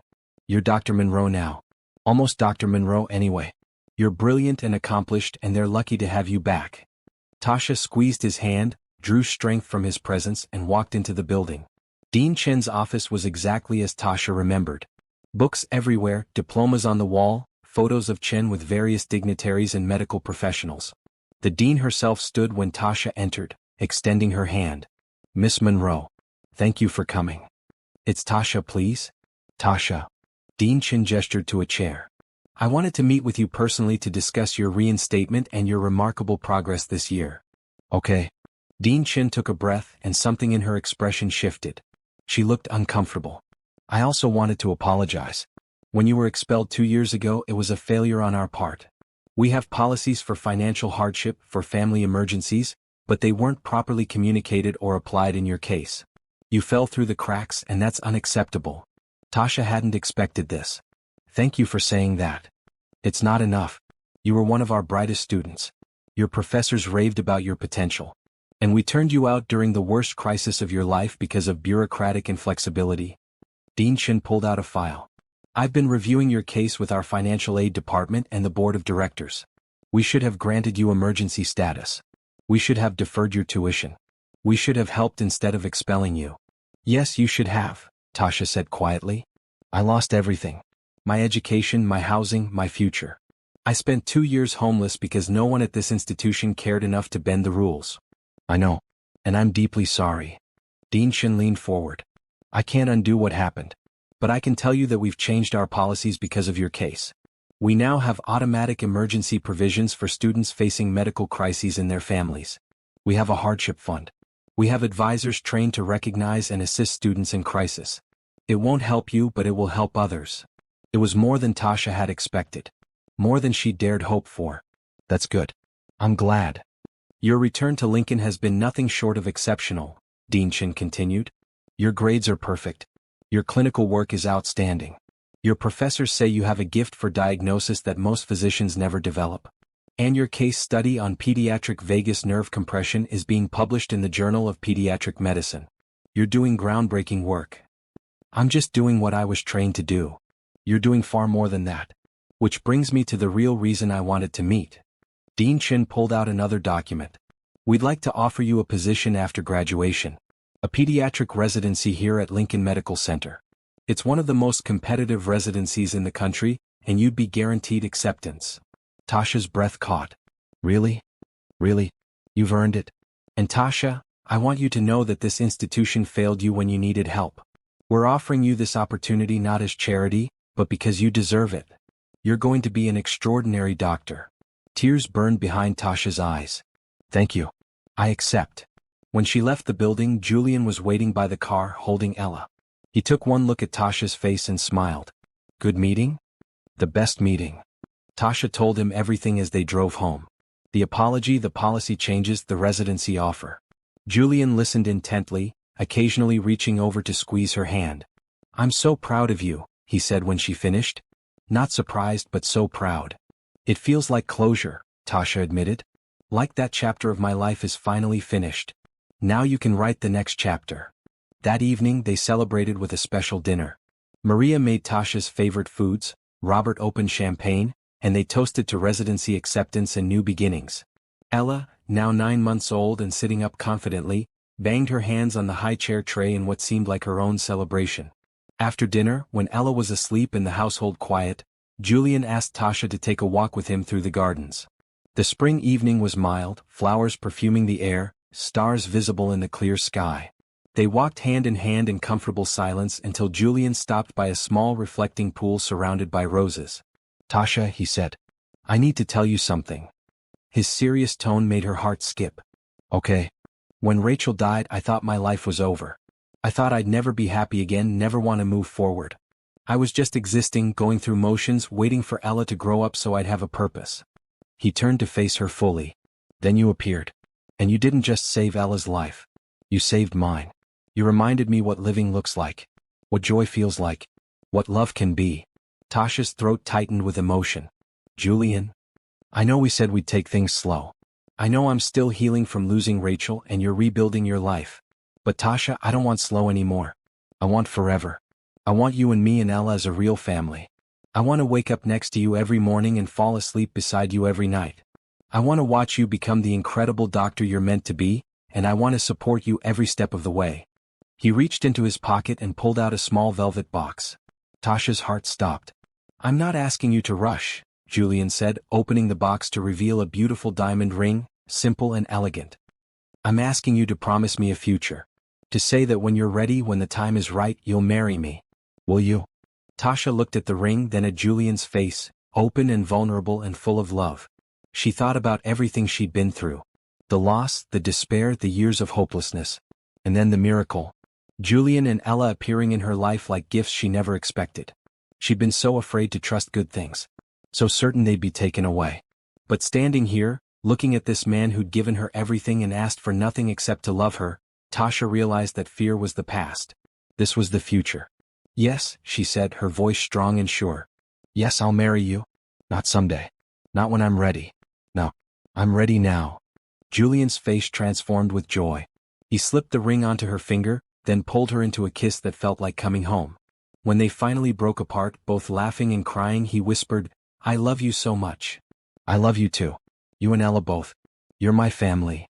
You're Dr. Monroe now. Almost Dr. Monroe anyway. You're brilliant and accomplished, and they're lucky to have you back. Tasha squeezed his hand, drew strength from his presence, and walked into the building. Dean Chen's office was exactly as Tasha remembered. Books everywhere, diplomas on the wall, photos of Chen with various dignitaries and medical professionals. The dean herself stood when Tasha entered, extending her hand. Miss Monroe. Thank you for coming. It's Tasha, please? Tasha. Dean Chen gestured to a chair. I wanted to meet with you personally to discuss your reinstatement and your remarkable progress this year. Okay. Dean Chen took a breath and something in her expression shifted. She looked uncomfortable. I also wanted to apologize. When you were expelled 2 years ago, it was a failure on our part. We have policies for financial hardship, for family emergencies, but they weren't properly communicated or applied in your case. You fell through the cracks, and that's unacceptable. Tasha hadn't expected this. Thank you for saying that. It's not enough. You were one of our brightest students. Your professors raved about your potential. And we turned you out during the worst crisis of your life because of bureaucratic inflexibility. Dean Chen pulled out a file. I've been reviewing your case with our financial aid department and the board of directors. We should have granted you emergency status. We should have deferred your tuition. We should have helped instead of expelling you. Yes, you should have, Tasha said quietly. I lost everything. My education, my housing, my future. I spent 2 years homeless because no one at this institution cared enough to bend the rules. I know. And I'm deeply sorry. Dean Chen leaned forward. I can't undo what happened. But I can tell you that we've changed our policies because of your case. We now have automatic emergency provisions for students facing medical crises in their families. We have a hardship fund. We have advisors trained to recognize and assist students in crisis. It won't help you, but it will help others. It was more than Tasha had expected. More than she dared hope for. That's good. I'm glad. Your return to Lincoln has been nothing short of exceptional, Dean Chen continued. Your grades are perfect. Your clinical work is outstanding. Your professors say you have a gift for diagnosis that most physicians never develop. And your case study on pediatric vagus nerve compression is being published in the Journal of Pediatric Medicine. You're doing groundbreaking work. I'm just doing what I was trained to do. You're doing far more than that. Which brings me to the real reason I wanted to meet. Dean Chen pulled out another document. We'd like to offer you a position after graduation. A pediatric residency here at Lincoln Medical Center. It's one of the most competitive residencies in the country, and you'd be guaranteed acceptance. Tasha's breath caught. Really? Really? You've earned it? And Tasha, I want you to know that this institution failed you when you needed help. We're offering you this opportunity not as charity, but because you deserve it. You're going to be an extraordinary doctor. Tears burned behind Tasha's eyes. Thank you. I accept. When she left the building, Julian was waiting by the car holding Ella. He took one look at Tasha's face and smiled. Good meeting? The best meeting. Tasha told him everything as they drove home. The apology, the policy changes, the residency offer. Julian listened intently, occasionally reaching over to squeeze her hand. I'm so proud of you, he said when she finished. Not surprised, but so proud. It feels like closure, Tasha admitted. Like that chapter of my life is finally finished. Now you can write the next chapter. That evening they celebrated with a special dinner. Maria made Tasha's favorite foods, Robert opened champagne, and they toasted to residency acceptance and new beginnings. Ella, now 9 months old and sitting up confidently, banged her hands on the high chair tray in what seemed like her own celebration. After dinner, when Ella was asleep and the household quiet, Julian asked Tasha to take a walk with him through the gardens. The spring evening was mild, flowers perfuming the air, stars visible in the clear sky. They walked hand in hand in comfortable silence until Julian stopped by a small reflecting pool surrounded by roses. "Tasha," he said, "I need to tell you something." His serious tone made her heart skip. "Okay. When Rachel died, I thought my life was over. I thought I'd never be happy again, never want to move forward. I was just existing, going through motions, waiting for Ella to grow up so I'd have a purpose." He turned to face her fully. "Then you appeared. And you didn't just save Ella's life. You saved mine. You reminded me what living looks like. What joy feels like. What love can be." Tasha's throat tightened with emotion. "Julian, I know we said we'd take things slow. I know I'm still healing from losing Rachel and you're rebuilding your life. But Tasha, I don't want slow anymore. I want forever. I want you and me and Ella as a real family. I want to wake up next to you every morning and fall asleep beside you every night. I want to watch you become the incredible doctor you're meant to be, and I want to support you every step of the way." He reached into his pocket and pulled out a small velvet box. Tasha's heart stopped. "I'm not asking you to rush," Julian said, opening the box to reveal a beautiful diamond ring, simple and elegant. "I'm asking you to promise me a future. To say that when you're ready, when the time is right, you'll marry me. Will you?" Tasha looked at the ring, then at Julian's face, open and vulnerable and full of love. She thought about everything she'd been through. The loss, the despair, the years of hopelessness. And then the miracle. Julian and Ella appearing in her life like gifts she never expected. She'd been so afraid to trust good things. So certain they'd be taken away. But standing here, looking at this man who'd given her everything and asked for nothing except to love her, Tasha realized that fear was the past. This was the future. "Yes," she said, her voice strong and sure. "Yes, I'll marry you. Not someday. Not when I'm ready. No, I'm ready now." Julian's face transformed with joy. He slipped the ring onto her finger, then pulled her into a kiss that felt like coming home. When they finally broke apart, both laughing and crying, he whispered, "I love you so much. I love you too. You and Ella both. You're my family."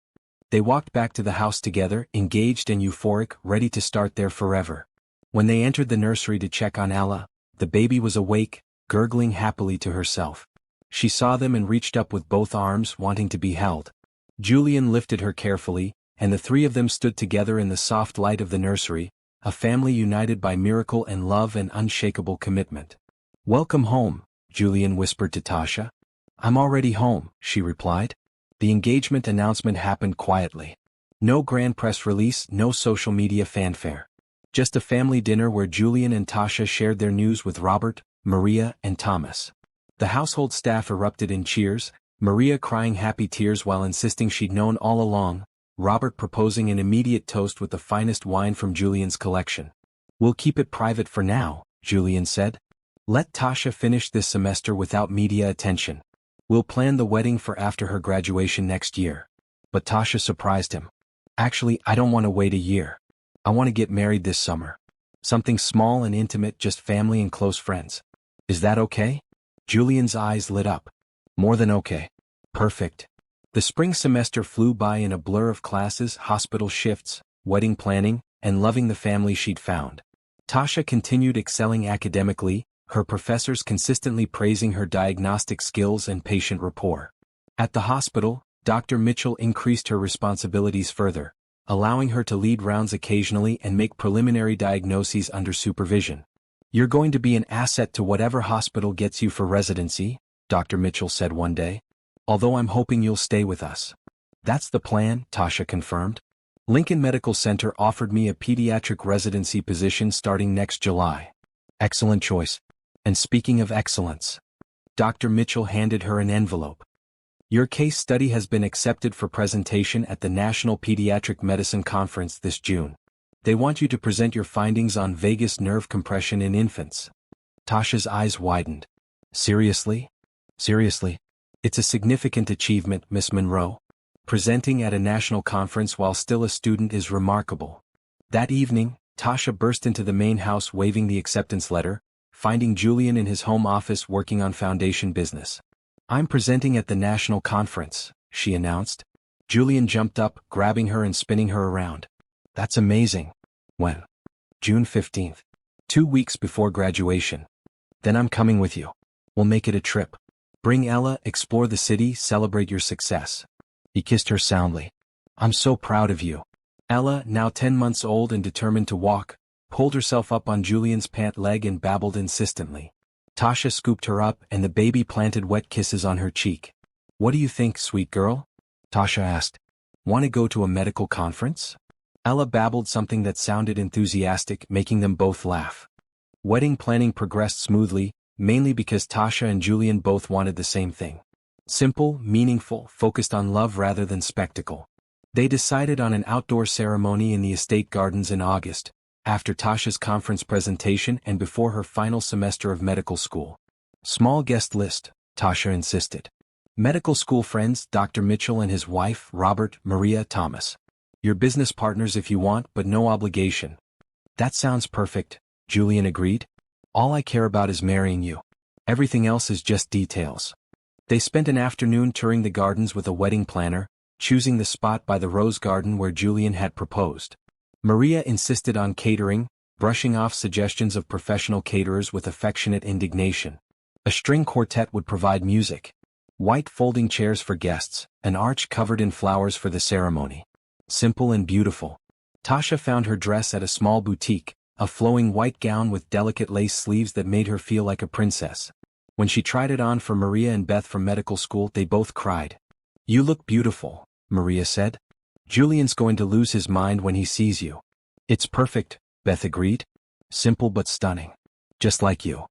They walked back to the house together, engaged and euphoric, ready to start there forever. When they entered the nursery to check on Ella, the baby was awake, gurgling happily to herself. She saw them and reached up with both arms, wanting to be held. Julian lifted her carefully, and the three of them stood together in the soft light of the nursery, a family united by miracle and love and unshakable commitment. "Welcome home," Julian whispered to Tasha. "I'm already home," she replied. The engagement announcement happened quietly. No grand press release, no social media fanfare. Just a family dinner where Julian and Tasha shared their news with Robert, Maria, and Thomas. The household staff erupted in cheers, Maria crying happy tears while insisting she'd known all along, Robert proposing an immediate toast with the finest wine from Julian's collection. "We'll keep it private for now," Julian said. "Let Tasha finish this semester without media attention. We'll plan the wedding for after her graduation next year." But Tasha surprised him. "Actually, I don't want to wait a year. I want to get married this summer. Something small and intimate, just family and close friends. Is that okay?" Julian's eyes lit up. "More than okay. Perfect." The spring semester flew by in a blur of classes, hospital shifts, wedding planning, and loving the family she'd found. Tasha continued excelling academically, her professors consistently praising her diagnostic skills and patient rapport. At the hospital, Dr. Mitchell increased her responsibilities further, allowing her to lead rounds occasionally and make preliminary diagnoses under supervision. "You're going to be an asset to whatever hospital gets you for residency," Dr. Mitchell said one day. "Although I'm hoping you'll stay with us." "That's the plan," Tasha confirmed. "Lincoln Medical Center offered me a pediatric residency position starting next July." "Excellent choice. And speaking of excellence," Dr. Mitchell handed her an envelope. "Your case study has been accepted for presentation at the National Pediatric Medicine Conference this June. They want you to present your findings on vagus nerve compression in infants." Tasha's eyes widened. "Seriously? Seriously? It's a significant achievement, Miss Monroe. Presenting at a national conference while still a student is remarkable." That evening, Tasha burst into the main house waving the acceptance letter, finding Julian in his home office working on foundation business. "I'm presenting at the national conference," she announced. Julian jumped up, grabbing her and spinning her around. That's amazing. When? June 15th. 2 weeks before graduation. Then I'm coming with you. We'll make it a trip. Bring Ella, explore the city, celebrate your success. He kissed her soundly. I'm so proud of you. Ella, now 10 months old and determined to walk, pulled herself up on Julian's pant leg and babbled insistently. Tasha scooped her up and the baby planted wet kisses on her cheek. What do you think, sweet girl? Tasha asked. Want to go to a medical conference? Ella babbled something that sounded enthusiastic, making them both laugh. Wedding planning progressed smoothly, mainly because Tasha and Julian both wanted the same thing. Simple, meaningful, focused on love rather than spectacle. They decided on an outdoor ceremony in the estate gardens in August, after Tasha's conference presentation and before her final semester of medical school. Small guest list, Tasha insisted. Medical school friends, Dr. Mitchell and his wife, Robert, Maria, Thomas. Your business partners if you want, but no obligation. That sounds perfect, Julian agreed. All I care about is marrying you. Everything else is just details. They spent an afternoon touring the gardens with a wedding planner, choosing the spot by the rose garden where Julian had proposed. Maria insisted on catering, brushing off suggestions of professional caterers with affectionate indignation. A string quartet would provide music. White folding chairs for guests, an arch covered in flowers for the ceremony. Simple and beautiful. Tasha found her dress at a small boutique, a flowing white gown with delicate lace sleeves that made her feel like a princess. When she tried it on for Maria and Beth from medical school, they both cried. You look beautiful, Maria said. Julian's going to lose his mind when he sees you. It's perfect, Beth agreed. Simple but stunning. Just like you.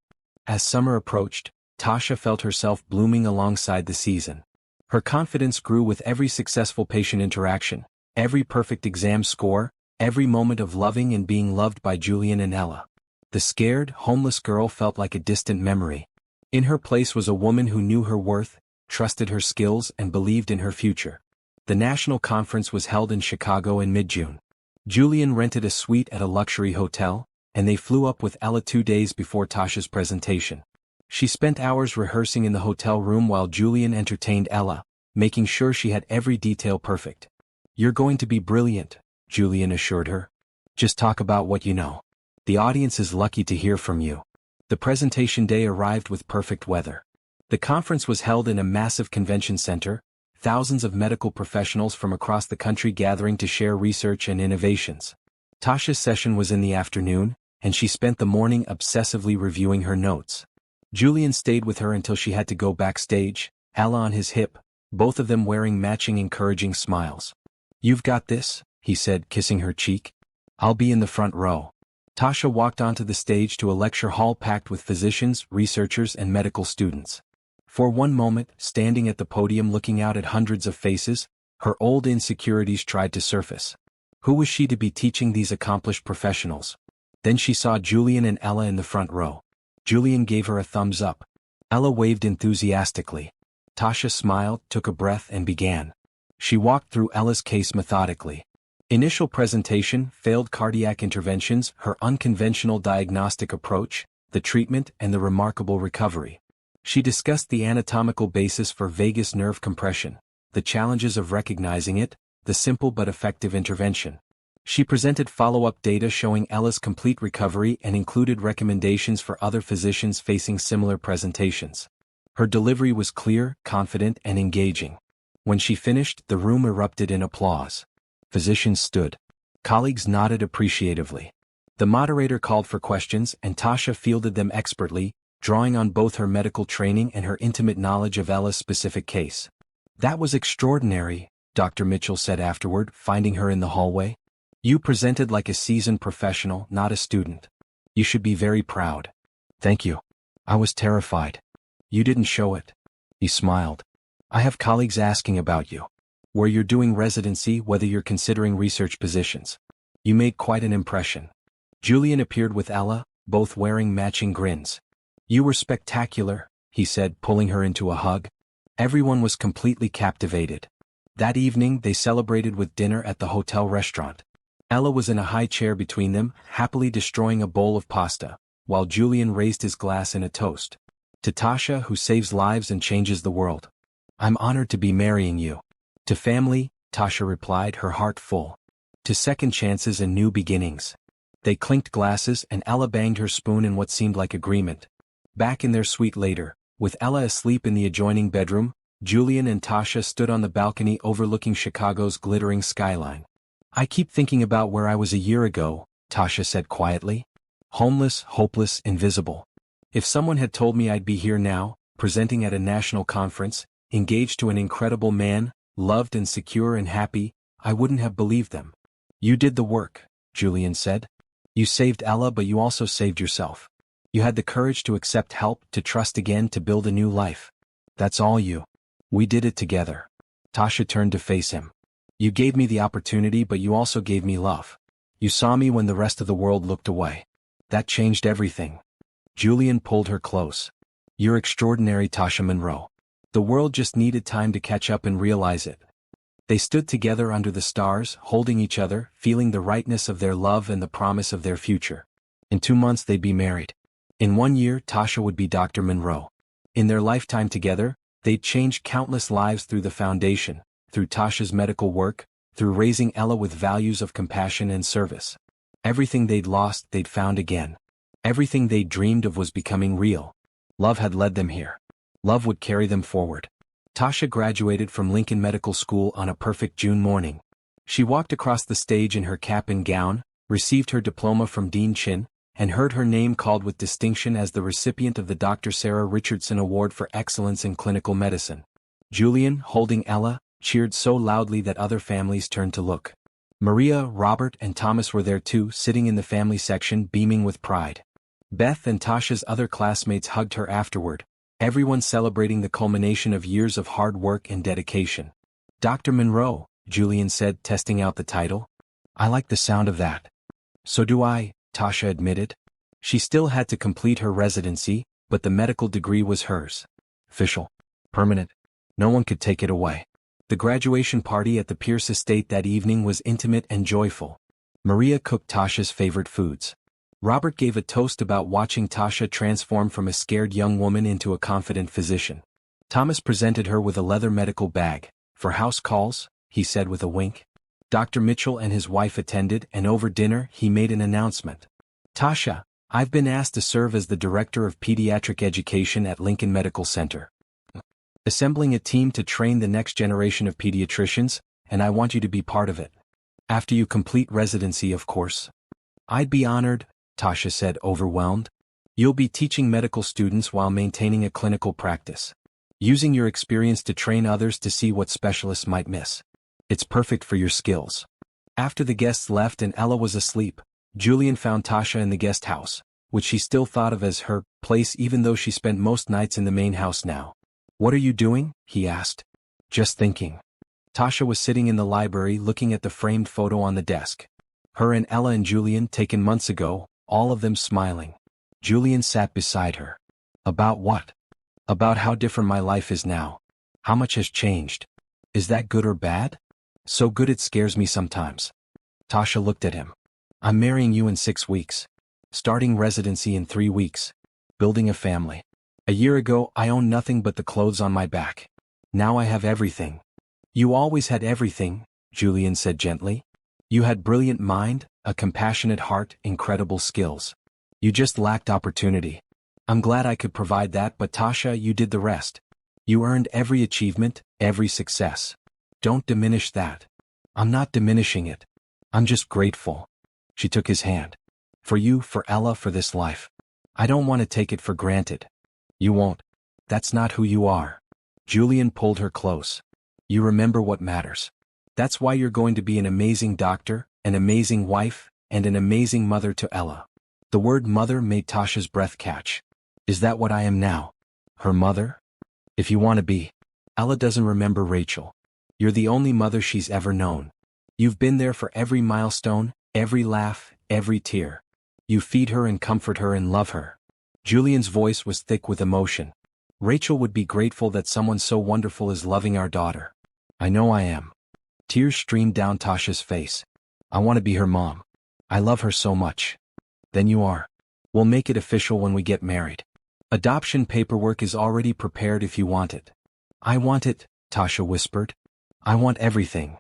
As summer approached, Tasha felt herself blooming alongside the season. Her confidence grew with every successful patient interaction, every perfect exam score, every moment of loving and being loved by Julian and Ella. The scared, homeless girl felt like a distant memory. In her place was a woman who knew her worth, trusted her skills, and believed in her future. The national conference was held in Chicago in mid-June. Julian rented a suite at a luxury hotel, and they flew up with Ella 2 days before Tasha's presentation. She spent hours rehearsing in the hotel room while Julian entertained Ella, making sure she had every detail perfect. You're going to be brilliant, Julian assured her. Just talk about what you know. The audience is lucky to hear from you. The presentation day arrived with perfect weather. The conference was held in a massive convention center, thousands of medical professionals from across the country gathering to share research and innovations. Tasha's session was in the afternoon, and she spent the morning obsessively reviewing her notes. Julian stayed with her until she had to go backstage, Ella on his hip, both of them wearing matching encouraging smiles. You've got this, he said, kissing her cheek. I'll be in the front row. Tasha walked onto the stage to a lecture hall packed with physicians, researchers, and medical students. For one moment, standing at the podium looking out at hundreds of faces, her old insecurities tried to surface. Who was she to be teaching these accomplished professionals? Then she saw Julian and Ella in the front row. Julian gave her a thumbs up. Ella waved enthusiastically. Tasha smiled, took a breath, and began. She walked through Ella's case methodically. Initial presentation, failed cardiac interventions, her unconventional diagnostic approach, the treatment, and the remarkable recovery. She discussed the anatomical basis for vagus nerve compression, the challenges of recognizing it, the simple but effective intervention. She presented follow-up data showing Ella's complete recovery and included recommendations for other physicians facing similar presentations. Her delivery was clear, confident, and engaging. When she finished, the room erupted in applause. Physicians stood. Colleagues nodded appreciatively. The moderator called for questions, and Tasha fielded them expertly, drawing on both her medical training and her intimate knowledge of Ella's specific case. That was extraordinary, Dr. Mitchell said afterward, finding her in the hallway. You presented like a seasoned professional, not a student. You should be very proud. Thank you. I was terrified. You didn't show it. He smiled. I have colleagues asking about you. Where you're doing residency, whether you're considering research positions. You made quite an impression. Julian appeared with Ella, both wearing matching grins. You were spectacular, he said, pulling her into a hug. Everyone was completely captivated. That evening they celebrated with dinner at the hotel restaurant. Ella was in a high chair between them, happily destroying a bowl of pasta, while Julian raised his glass in a toast. To Tasha, who saves lives and changes the world. I'm honored to be marrying you. To family, Tasha replied, her heart full. To second chances and new beginnings. They clinked glasses and Ella banged her spoon in what seemed like agreement. Back in their suite later, with Ella asleep in the adjoining bedroom, Julian and Tasha stood on the balcony overlooking Chicago's glittering skyline. "I keep thinking about where I was a year ago," Tasha said quietly. "Homeless, hopeless, invisible. If someone had told me I'd be here now, presenting at a national conference, engaged to an incredible man, loved and secure and happy, I wouldn't have believed them." "You did the work," Julian said. "You saved Ella, but you also saved yourself. You had the courage to accept help, to trust again, to build a new life. That's all you. We did it together." Tasha turned to face him. "You gave me the opportunity, but you also gave me love. You saw me when the rest of the world looked away. That changed everything." Julian pulled her close. "You're extraordinary, Tasha Monroe. The world just needed time to catch up and realize it." They stood together under the stars, holding each other, feeling the rightness of their love and the promise of their future. In 2 months they'd be married. In 1 year Tasha would be Dr. Monroe. In their lifetime together, they'd changed countless lives through the foundation, through Tasha's medical work, through raising Ella with values of compassion and service. Everything they'd lost, they'd found again. Everything they'd dreamed of was becoming real. Love had led them here. Love would carry them forward. Tasha graduated from Lincoln Medical School on a perfect June morning. She walked across the stage in her cap and gown, received her diploma from Dean Chin, and heard her name called with distinction as the recipient of the Dr. Sarah Richardson Award for Excellence in Clinical Medicine. Julian, holding Ella, cheered so loudly that other families turned to look. Maria, Robert, and Thomas were there too, sitting in the family section, beaming with pride. Beth and Tasha's other classmates hugged her afterward, everyone celebrating the culmination of years of hard work and dedication. "Dr. Monroe," Julian said, testing out the title. "I like the sound of that." "So do I," Tasha admitted. She still had to complete her residency, but the medical degree was hers. Official. Permanent. No one could take it away. The graduation party at the Pierce estate that evening was intimate and joyful. Maria cooked Tasha's favorite foods. Robert gave a toast about watching Tasha transform from a scared young woman into a confident physician. Thomas presented her with a leather medical bag. "For house calls," he said with a wink. Dr. Mitchell and his wife attended, and over dinner he made an announcement. "Tasha, I've been asked to serve as the Director of Pediatric Education at Lincoln Medical Center. Assembling a team to train the next generation of pediatricians, and I want you to be part of it. After you complete residency, of course." "I'd be honored," Tasha said, overwhelmed. "You'll be teaching medical students while maintaining a clinical practice. Using your experience to train others to see what specialists might miss. It's perfect for your skills." After the guests left and Ella was asleep, Julian found Tasha in the guest house, which she still thought of as her place even though she spent most nights in the main house now. "What are you doing?" he asked. "Just thinking." Tasha was sitting in the library looking at the framed photo on the desk. Her and Ella and Julian, taken months ago, all of them smiling. Julian sat beside her. "About what?" "About how different my life is now. How much has changed." "Is that good or bad?" "So good it scares me sometimes." Tasha looked at him. "I'm marrying you in 6 weeks. Starting residency in 3 weeks. Building a family. A year ago I owned nothing but the clothes on my back. Now I have everything." "You always had everything," Julian said gently. "You had brilliant mind, a compassionate heart, incredible skills. You just lacked opportunity. I'm glad I could provide that, but Tasha, you did the rest. You earned every achievement, every success. Don't diminish that." "I'm not diminishing it. I'm just grateful." She took his hand. "For you, for Ella, for this life. I don't want to take it for granted." "You won't. That's not who you are." Julian pulled her close. "You remember what matters. That's why you're going to be an amazing doctor, an amazing wife, and an amazing mother to Ella." The word mother made Tasha's breath catch. "Is that what I am now? Her mother?" "If you want to be." "Ella doesn't remember Rachel. You're the only mother she's ever known. You've been there for every milestone, every laugh, every tear. You feed her and comfort her and love her." Julian's voice was thick with emotion. "Rachel would be grateful that someone so wonderful is loving our daughter." "I know I am." Tears streamed down Tasha's face. "I want to be her mom. I love her so much." "Then you are. We'll make it official when we get married. Adoption paperwork is already prepared if you want it." "I want it," Tasha whispered. "I want everything."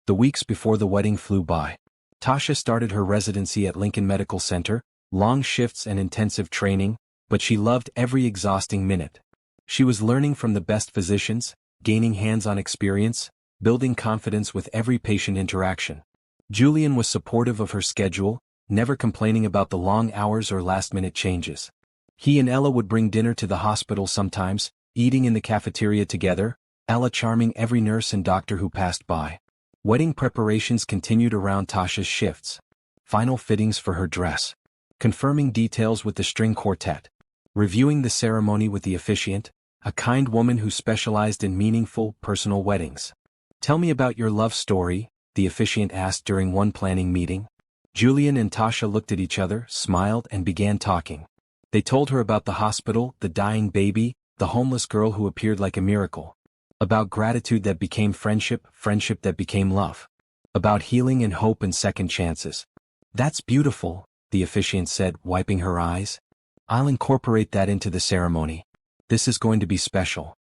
The weeks before the wedding flew by. Tasha started her residency at Lincoln Medical Center, long shifts and intensive training, but she loved every exhausting minute. She was learning from the best physicians, gaining hands-on experience, building confidence with every patient interaction. Julian was supportive of her schedule, never complaining about the long hours or last-minute changes. He and Ella would bring dinner to the hospital sometimes, eating in the cafeteria together, Ella charming every nurse and doctor who passed by. Wedding preparations continued around Tasha's shifts. Final fittings for her dress. Confirming details with the string quartet. Reviewing the ceremony with the officiant, a kind woman who specialized in meaningful, personal weddings. "Tell me about your love story," the officiant asked during one planning meeting. Julian and Tasha looked at each other, smiled, and began talking. They told her about the hospital, the dying baby, the homeless girl who appeared like a miracle. About gratitude that became friendship, friendship that became love. About healing and hope and second chances. "That's beautiful," the officiant said, wiping her eyes. "I'll incorporate that into the ceremony. This is going to be special."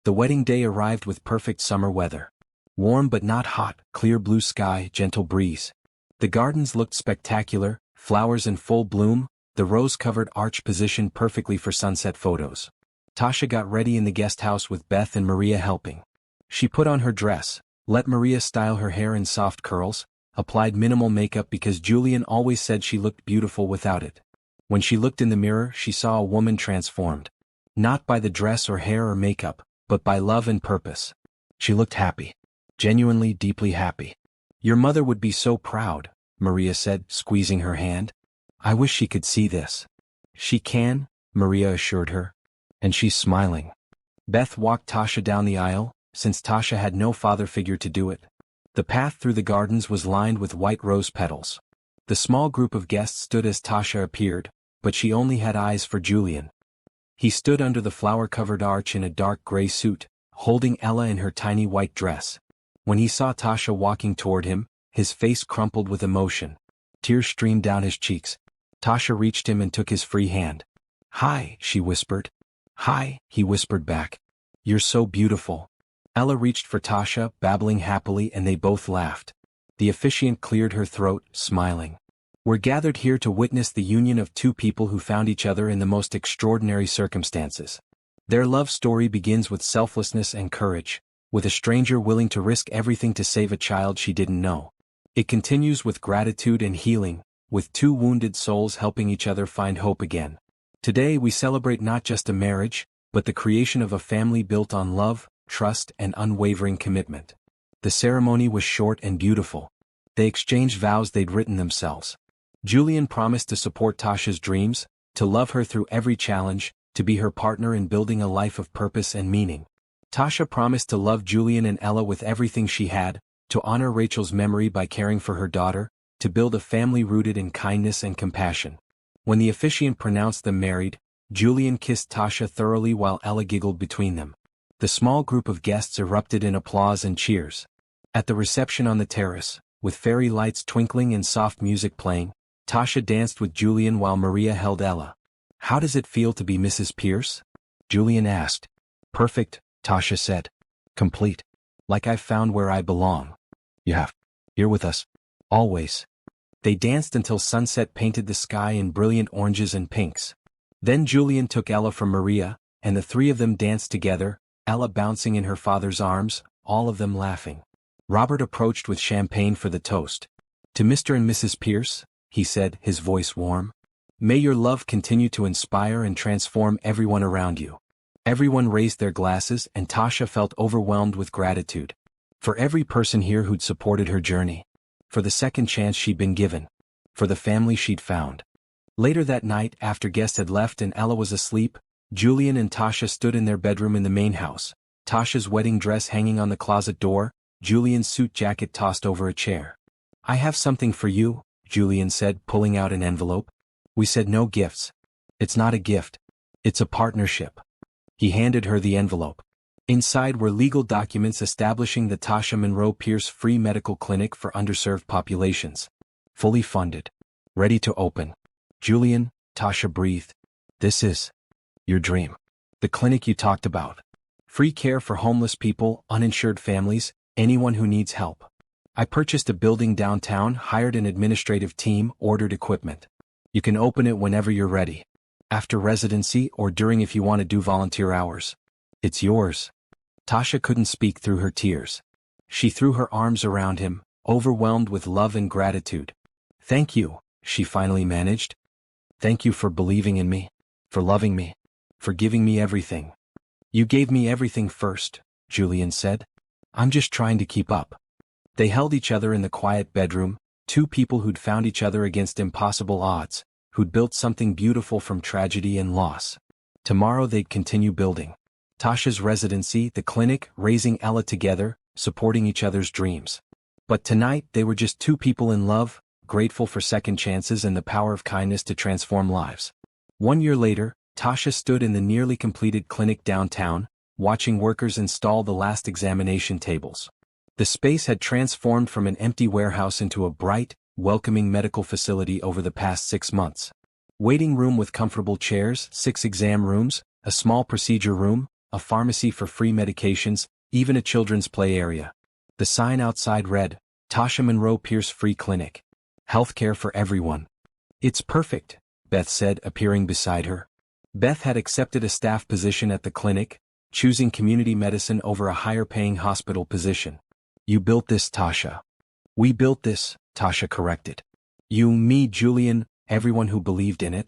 The wedding day arrived with perfect summer weather. Warm but not hot, clear blue sky, gentle breeze. The gardens looked spectacular, flowers in full bloom, the rose-covered arch positioned perfectly for sunset photos. Tasha got ready in the guest house with Beth and Maria helping. She put on her dress, let Maria style her hair in soft curls, applied minimal makeup because Julian always said she looked beautiful without it. When she looked in the mirror, she saw a woman transformed. Not by the dress or hair or makeup, but by love and purpose. She looked happy. Genuinely, deeply happy. "Your mother would be so proud," Maria said, squeezing her hand. "I wish she could see this." "She can," Maria assured her. "And she's smiling." Beth walked Tasha down the aisle, since Tasha had no father figure to do it. The path through the gardens was lined with white rose petals. The small group of guests stood as Tasha appeared, but she only had eyes for Julian. He stood under the flower-covered arch in a dark gray suit, holding Ella in her tiny white dress. When he saw Tasha walking toward him, his face crumpled with emotion. Tears streamed down his cheeks. Tasha reached him and took his free hand. "Hi," she whispered. "Hi," he whispered back. "You're so beautiful." Ella reached for Tasha, babbling happily, and they both laughed. The officiant cleared her throat, smiling. "We're gathered here to witness the union of two people who found each other in the most extraordinary circumstances. Their love story begins with selflessness and courage, with a stranger willing to risk everything to save a child she didn't know. It continues with gratitude and healing, with two wounded souls helping each other find hope again. Today we celebrate not just a marriage, but the creation of a family built on love, trust, and unwavering commitment." The ceremony was short and beautiful. They exchanged vows they'd written themselves. Julian promised to support Tasha's dreams, to love her through every challenge, to be her partner in building a life of purpose and meaning. Tasha promised to love Julian and Ella with everything she had, to honor Rachel's memory by caring for her daughter, to build a family rooted in kindness and compassion. When the officiant pronounced them married, Julian kissed Tasha thoroughly while Ella giggled between them. The small group of guests erupted in applause and cheers. At the reception on the terrace, with fairy lights twinkling and soft music playing, Tasha danced with Julian while Maria held Ella. "How does it feel to be Mrs. Pierce?" Julian asked. "Perfect," Tasha said. "Complete. Like I've found where I belong." "You have. Here with us. Always." They danced until sunset painted the sky in brilliant oranges and pinks. Then Julian took Ella from Maria, and the three of them danced together, Ella bouncing in her father's arms, all of them laughing. Robert approached with champagne for the toast. "To Mr. and Mrs. Pierce," he said, his voice warm. "May your love continue to inspire and transform everyone around you." Everyone raised their glasses, and Tasha felt overwhelmed with gratitude. For every person here who'd supported her journey. For the second chance she'd been given. For the family she'd found. Later that night, after guests had left and Ella was asleep, Julian and Tasha stood in their bedroom in the main house, Tasha's wedding dress hanging on the closet door, Julian's suit jacket tossed over a chair. "I have something for you," Julian said, pulling out an envelope. "We said no gifts. It's not a gift. It's a partnership." He handed her the envelope. Inside were legal documents establishing the Tasha Monroe Pierce Free Medical Clinic for underserved populations. Fully funded. Ready to open. "Julian," Tasha breathed. "This is your dream. The clinic you talked about. Free care for homeless people, uninsured families, anyone who needs help. I purchased a building downtown, hired an administrative team, ordered equipment. You can open it whenever you're ready. After residency or during if you want to do volunteer hours. It's yours. Tasha couldn't speak through her tears. She threw her arms around him, overwhelmed with love and gratitude. Thank you, she finally managed. Thank you for believing in me, for loving me, for giving me everything. You gave me everything first, Julian said. I'm just trying to keep up. They held each other in the quiet bedroom, two people who'd found each other against impossible odds, who'd built something beautiful from tragedy and loss. Tomorrow they'd continue building. Tasha's residency, the clinic, raising Ella together, supporting each other's dreams. But tonight they were just two people in love, grateful for second chances and the power of kindness to transform lives. 1 year later, Tasha stood in the nearly completed clinic downtown, watching workers install the last examination tables. The space had transformed from an empty warehouse into a bright, welcoming medical facility over the past 6 months. Waiting room with comfortable chairs, 6 exam rooms, a small procedure room, a pharmacy for free medications, even a children's play area. The sign outside read, Tasha Monroe Pierce Free Clinic. Healthcare for everyone. It's perfect, Beth said, appearing beside her. Beth had accepted a staff position at the clinic, choosing community medicine over a higher-paying hospital position. You built this, Tasha. We built this, Tasha corrected. You, me, Julian, everyone who believed in it.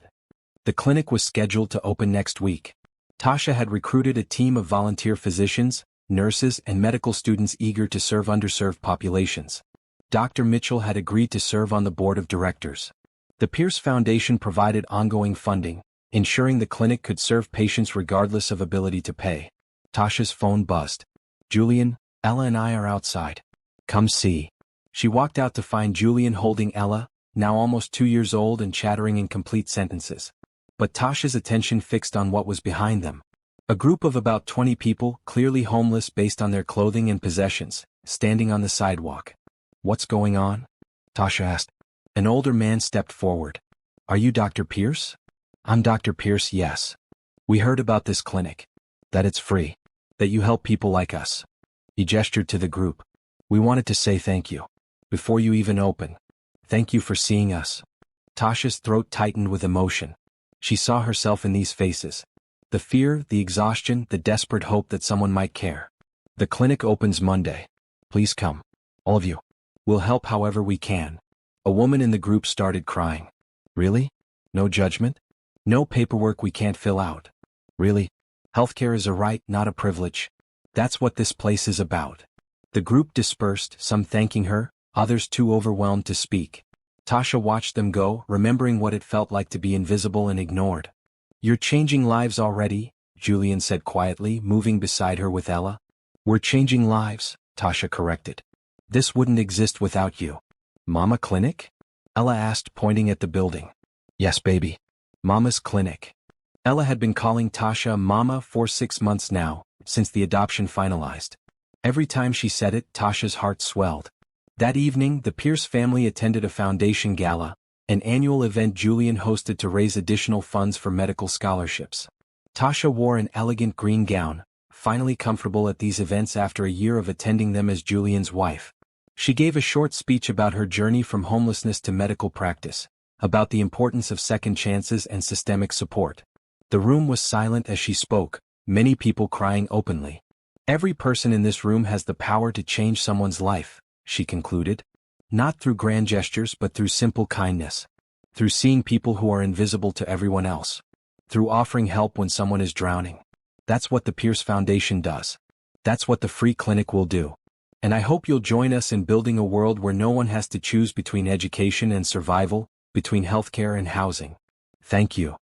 The clinic was scheduled to open next week. Tasha had recruited a team of volunteer physicians, nurses, and medical students eager to serve underserved populations. Dr. Mitchell had agreed to serve on the board of directors. The Pierce Foundation provided ongoing funding, ensuring the clinic could serve patients regardless of ability to pay. Tasha's phone buzzed. Julian, Ella and I are outside. Come see. She walked out to find Julian holding Ella, now almost 2 years old and chattering in complete sentences. But Tasha's attention fixed on what was behind them. A group of about 20 people, clearly homeless based on their clothing and possessions, standing on the sidewalk. What's going on? Tasha asked. An older man stepped forward. Are you Dr. Pierce? I'm Dr. Pierce, yes. We heard about this clinic. That it's free. That you help people like us. He gestured to the group. We wanted to say thank you. Before you even open. Thank you for seeing us. Tasha's throat tightened with emotion. She saw herself in these faces. The fear, the exhaustion, the desperate hope that someone might care. The clinic opens Monday. Please come. All of you. We'll help however we can. A woman in the group started crying. Really? No judgment? No paperwork we can't fill out. Really? Healthcare is a right, not a privilege. That's what this place is about. The group dispersed, some thanking her, others too overwhelmed to speak. Tasha watched them go, remembering what it felt like to be invisible and ignored. You're changing lives already, Julian said quietly, moving beside her with Ella. We're changing lives, Tasha corrected. This wouldn't exist without you. Mama Clinic? Ella asked, pointing at the building. Yes, baby. Mama's Clinic. Ella had been calling Tasha Mama for 6 months now, since the adoption finalized. Every time she said it, Tasha's heart swelled. That evening, the Pierce family attended a foundation gala, an annual event Julian hosted to raise additional funds for medical scholarships. Tasha wore an elegant green gown, finally comfortable at these events after a year of attending them as Julian's wife. She gave a short speech about her journey from homelessness to medical practice, about the importance of second chances and systemic support. The room was silent as she spoke, many people crying openly. Every person in this room has the power to change someone's life, she concluded. Not through grand gestures but through simple kindness. Through seeing people who are invisible to everyone else. Through offering help when someone is drowning. That's what the Pierce Foundation does. That's what the free clinic will do. And I hope you'll join us in building a world where no one has to choose between education and survival, between healthcare and housing. Thank you.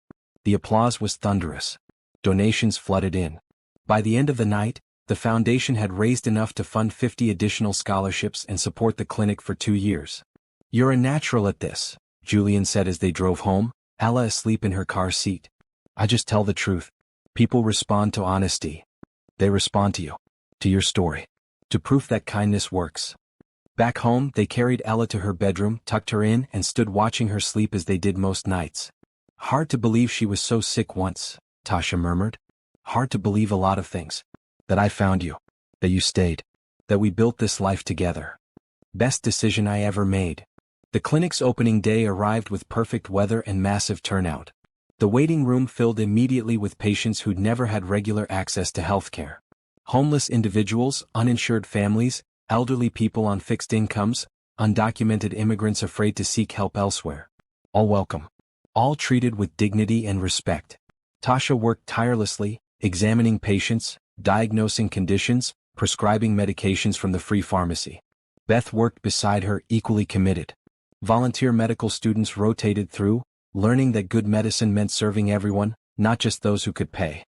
The applause was thunderous. Donations flooded in. By the end of the night, the foundation had raised enough to fund 50 additional scholarships and support the clinic for 2 years. You're a natural at this, Julian said as they drove home, Ella asleep in her car seat. I just tell the truth. People respond to honesty. They respond to you. To your story. To proof that kindness works. Back home, they carried Ella to her bedroom, tucked her in, and stood watching her sleep as they did most nights. Hard to believe she was so sick once, Tasha murmured. Hard to believe a lot of things. That I found you. That you stayed. That we built this life together. Best decision I ever made. The clinic's opening day arrived with perfect weather and massive turnout. The waiting room filled immediately with patients who'd never had regular access to healthcare. Homeless individuals, uninsured families, elderly people on fixed incomes, undocumented immigrants afraid to seek help elsewhere. All welcome. All treated with dignity and respect. Tasha worked tirelessly, examining patients, diagnosing conditions, prescribing medications from the free pharmacy. Beth worked beside her, equally committed. Volunteer medical students rotated through, learning that good medicine meant serving everyone, not just those who could pay.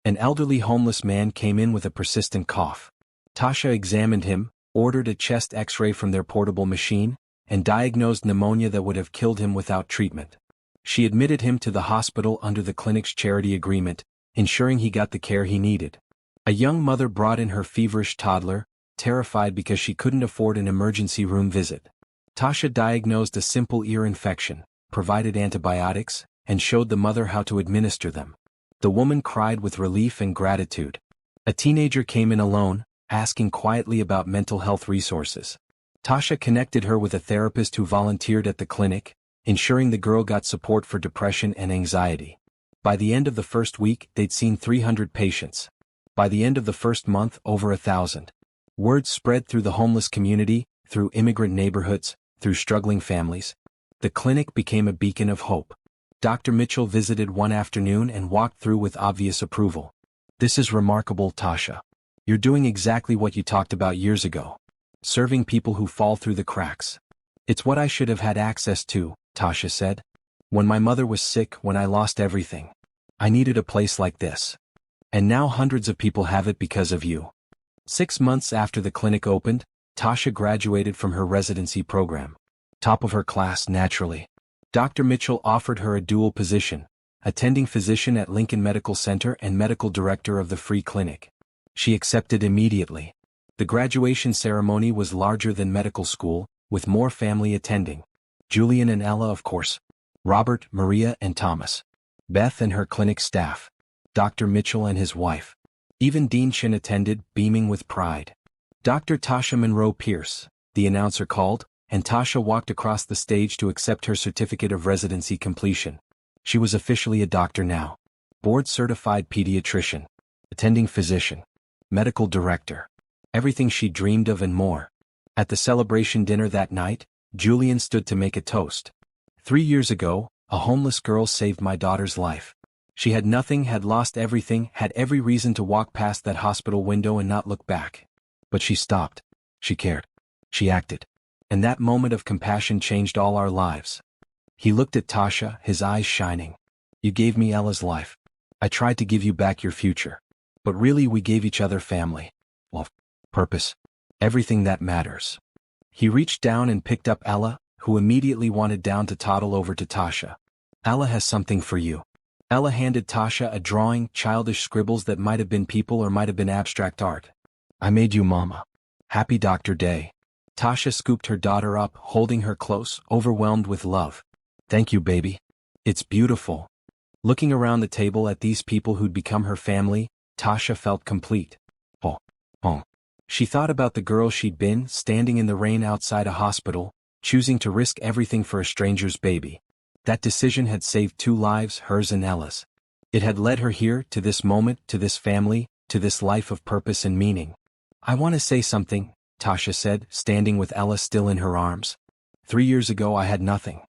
An elderly homeless man came in with a persistent cough. Tasha examined him, ordered a chest X-ray from their portable machine, and diagnosed pneumonia that would have killed him without treatment. She admitted him to the hospital under the clinic's charity agreement, ensuring he got the care he needed. A young mother brought in her feverish toddler, terrified because she couldn't afford an emergency room visit. Tasha diagnosed a simple ear infection, provided antibiotics, and showed the mother how to administer them. The woman cried with relief and gratitude. A teenager came in alone, asking quietly about mental health resources. Tasha connected her with a therapist who volunteered at the clinic, ensuring the girl got support for depression and anxiety. By the end of the first week, they'd seen 300 patients. By the end of the first month, over 1,000. Word spread through the homeless community, through immigrant neighborhoods, through struggling families. The clinic became a beacon of hope. Dr. Mitchell visited one afternoon and walked through with obvious approval. "This is remarkable, Tasha. You're doing exactly what you talked about years ago. Serving people who fall through the cracks. It's what I should have had access to," Tasha said. "When my mother was sick, when I lost everything. I needed a place like this. And now hundreds of people have it because of you." 6 months after the clinic opened, Tasha graduated from her residency program. Top of her class, naturally. Dr. Mitchell offered her a dual position, attending physician at Lincoln Medical Center and medical director of the free clinic. She accepted immediately. The graduation ceremony was larger than medical school, with more family attending. Julian and Ella, of course. Robert, Maria, and Thomas. Beth and her clinic staff. Dr. Mitchell and his wife. Even Dean Shin attended, beaming with pride. Dr. Tasha Monroe Pierce, the announcer called, and Tasha walked across the stage to accept her certificate of residency completion. She was officially a doctor now. Board-certified pediatrician. Attending physician. Medical director. Everything she dreamed of and more. At the celebration dinner that night, Julian stood to make a toast. 3 years ago, a homeless girl saved my daughter's life. She had nothing, had lost everything, had every reason to walk past that hospital window and not look back. But she stopped. She cared. She acted. And that moment of compassion changed all our lives. He looked at Tasha, his eyes shining. "You gave me Ella's life. I tried to give you back your future. But really we gave each other family. Love. Purpose. Everything that matters." He reached down and picked up Ella, who immediately wanted down to toddle over to Tasha. "Ella has something for you." Ella handed Tasha a drawing, childish scribbles that might have been people or might have been abstract art. "I made you mama. Happy Dr. Day." Tasha scooped her daughter up, holding her close, overwhelmed with love. "Thank you, baby. It's beautiful." Looking around the table at these people who'd become her family, Tasha felt complete. Oh. She thought about the girl she'd been, standing in the rain outside a hospital, choosing to risk everything for a stranger's baby. That decision had saved 2 lives, hers and Ella's. It had led her here, to this moment, to this family, to this life of purpose and meaning. "I want to say something," Tasha said, standing with Ella still in her arms. 3 years ago I had nothing.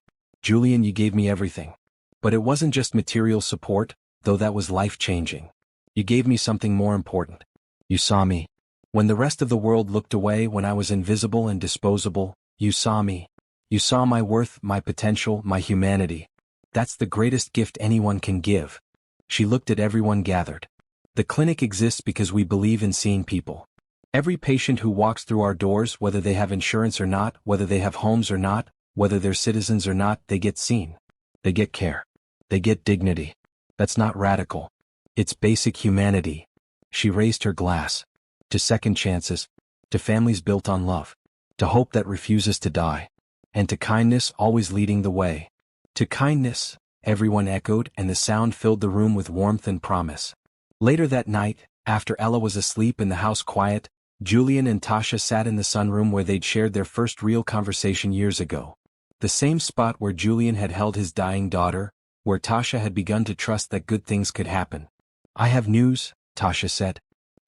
Julian, you gave me everything. But it wasn't just material support, though that was life-changing. You gave me something more important. You saw me. When the rest of the world looked away, when I was invisible and disposable, you saw me. You saw my worth, my potential, my humanity. That's the greatest gift anyone can give." She looked at everyone gathered. "The clinic exists because we believe in seeing people. Every patient who walks through our doors, whether they have insurance or not, whether they have homes or not, whether they're citizens or not, they get seen. They get care. They get dignity. That's not radical. It's basic humanity." She raised her glass. "To second chances. To families built on love. To hope that refuses to die. And to kindness always leading the way." "To kindness," everyone echoed, and the sound filled the room with warmth and promise. Later that night, after Ella was asleep and the house quiet, Julian and Tasha sat in the sunroom where they'd shared their first real conversation years ago. The same spot where Julian had held his dying daughter, where Tasha had begun to trust that good things could happen. "I have news," Tasha said.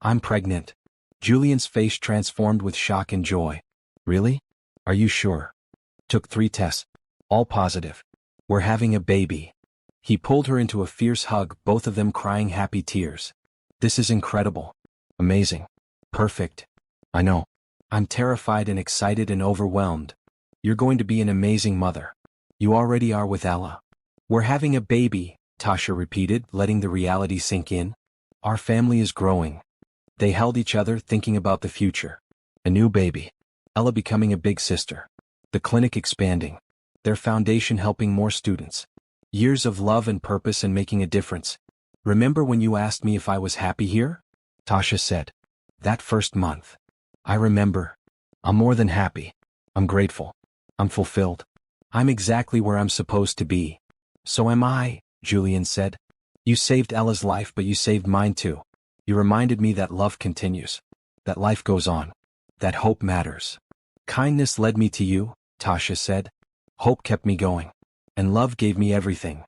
"I'm pregnant." Julian's face transformed with shock and joy. "Really? Are you sure?" "Took 3 tests. All positive. We're having a baby." He pulled her into a fierce hug, both of them crying happy tears. "This is incredible. Amazing. Perfect. I know. I'm terrified and excited and overwhelmed. You're going to be an amazing mother. You already are with Ella." "We're having a baby," Tasha repeated, letting the reality sink in. "Our family is growing." They held each other, thinking about the future. A new baby. Ella becoming a big sister. The clinic expanding. Their foundation helping more students. Years of love and purpose and making a difference. "Remember when you asked me if I was happy here?" Tasha said. "That first month. I remember. I'm more than happy. I'm grateful. I'm fulfilled. I'm exactly where I'm supposed to be." "So am I," Julian said. "You saved Ella's life, but you saved mine too. You reminded me that love continues. That life goes on. That hope matters." "Kindness led me to you," Tasha said. "Hope kept me going. And love gave me everything."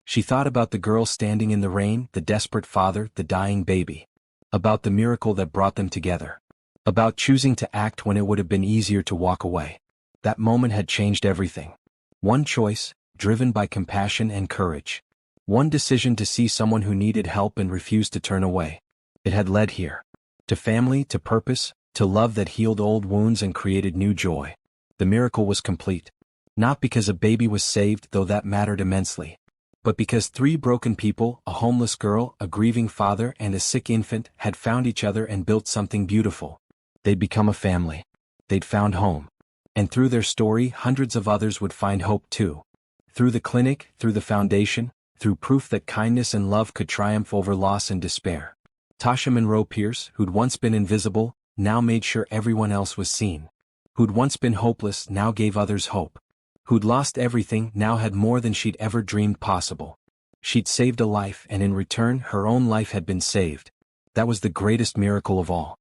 She thought about the girl standing in the rain, the desperate father, the dying baby. About the miracle that brought them together. About choosing to act when it would have been easier to walk away. That moment had changed everything. One choice, driven by compassion and courage. One decision to see someone who needed help and refused to turn away. It had led here. To family, to purpose, to love that healed old wounds and created new joy. The miracle was complete. Not because a baby was saved, though that mattered immensely. But because 3 broken people, a homeless girl, a grieving father, and a sick infant, had found each other and built something beautiful. They'd become a family. They'd found home. And through their story, hundreds of others would find hope too. Through the clinic, through the foundation, through proof that kindness and love could triumph over loss and despair. Tasha Monroe Pierce, who'd once been invisible, now made sure everyone else was seen. Who'd once been hopeless, now gave others hope. Who'd lost everything, now had more than she'd ever dreamed possible. She'd saved a life, and in return, her own life had been saved. That was the greatest miracle of all.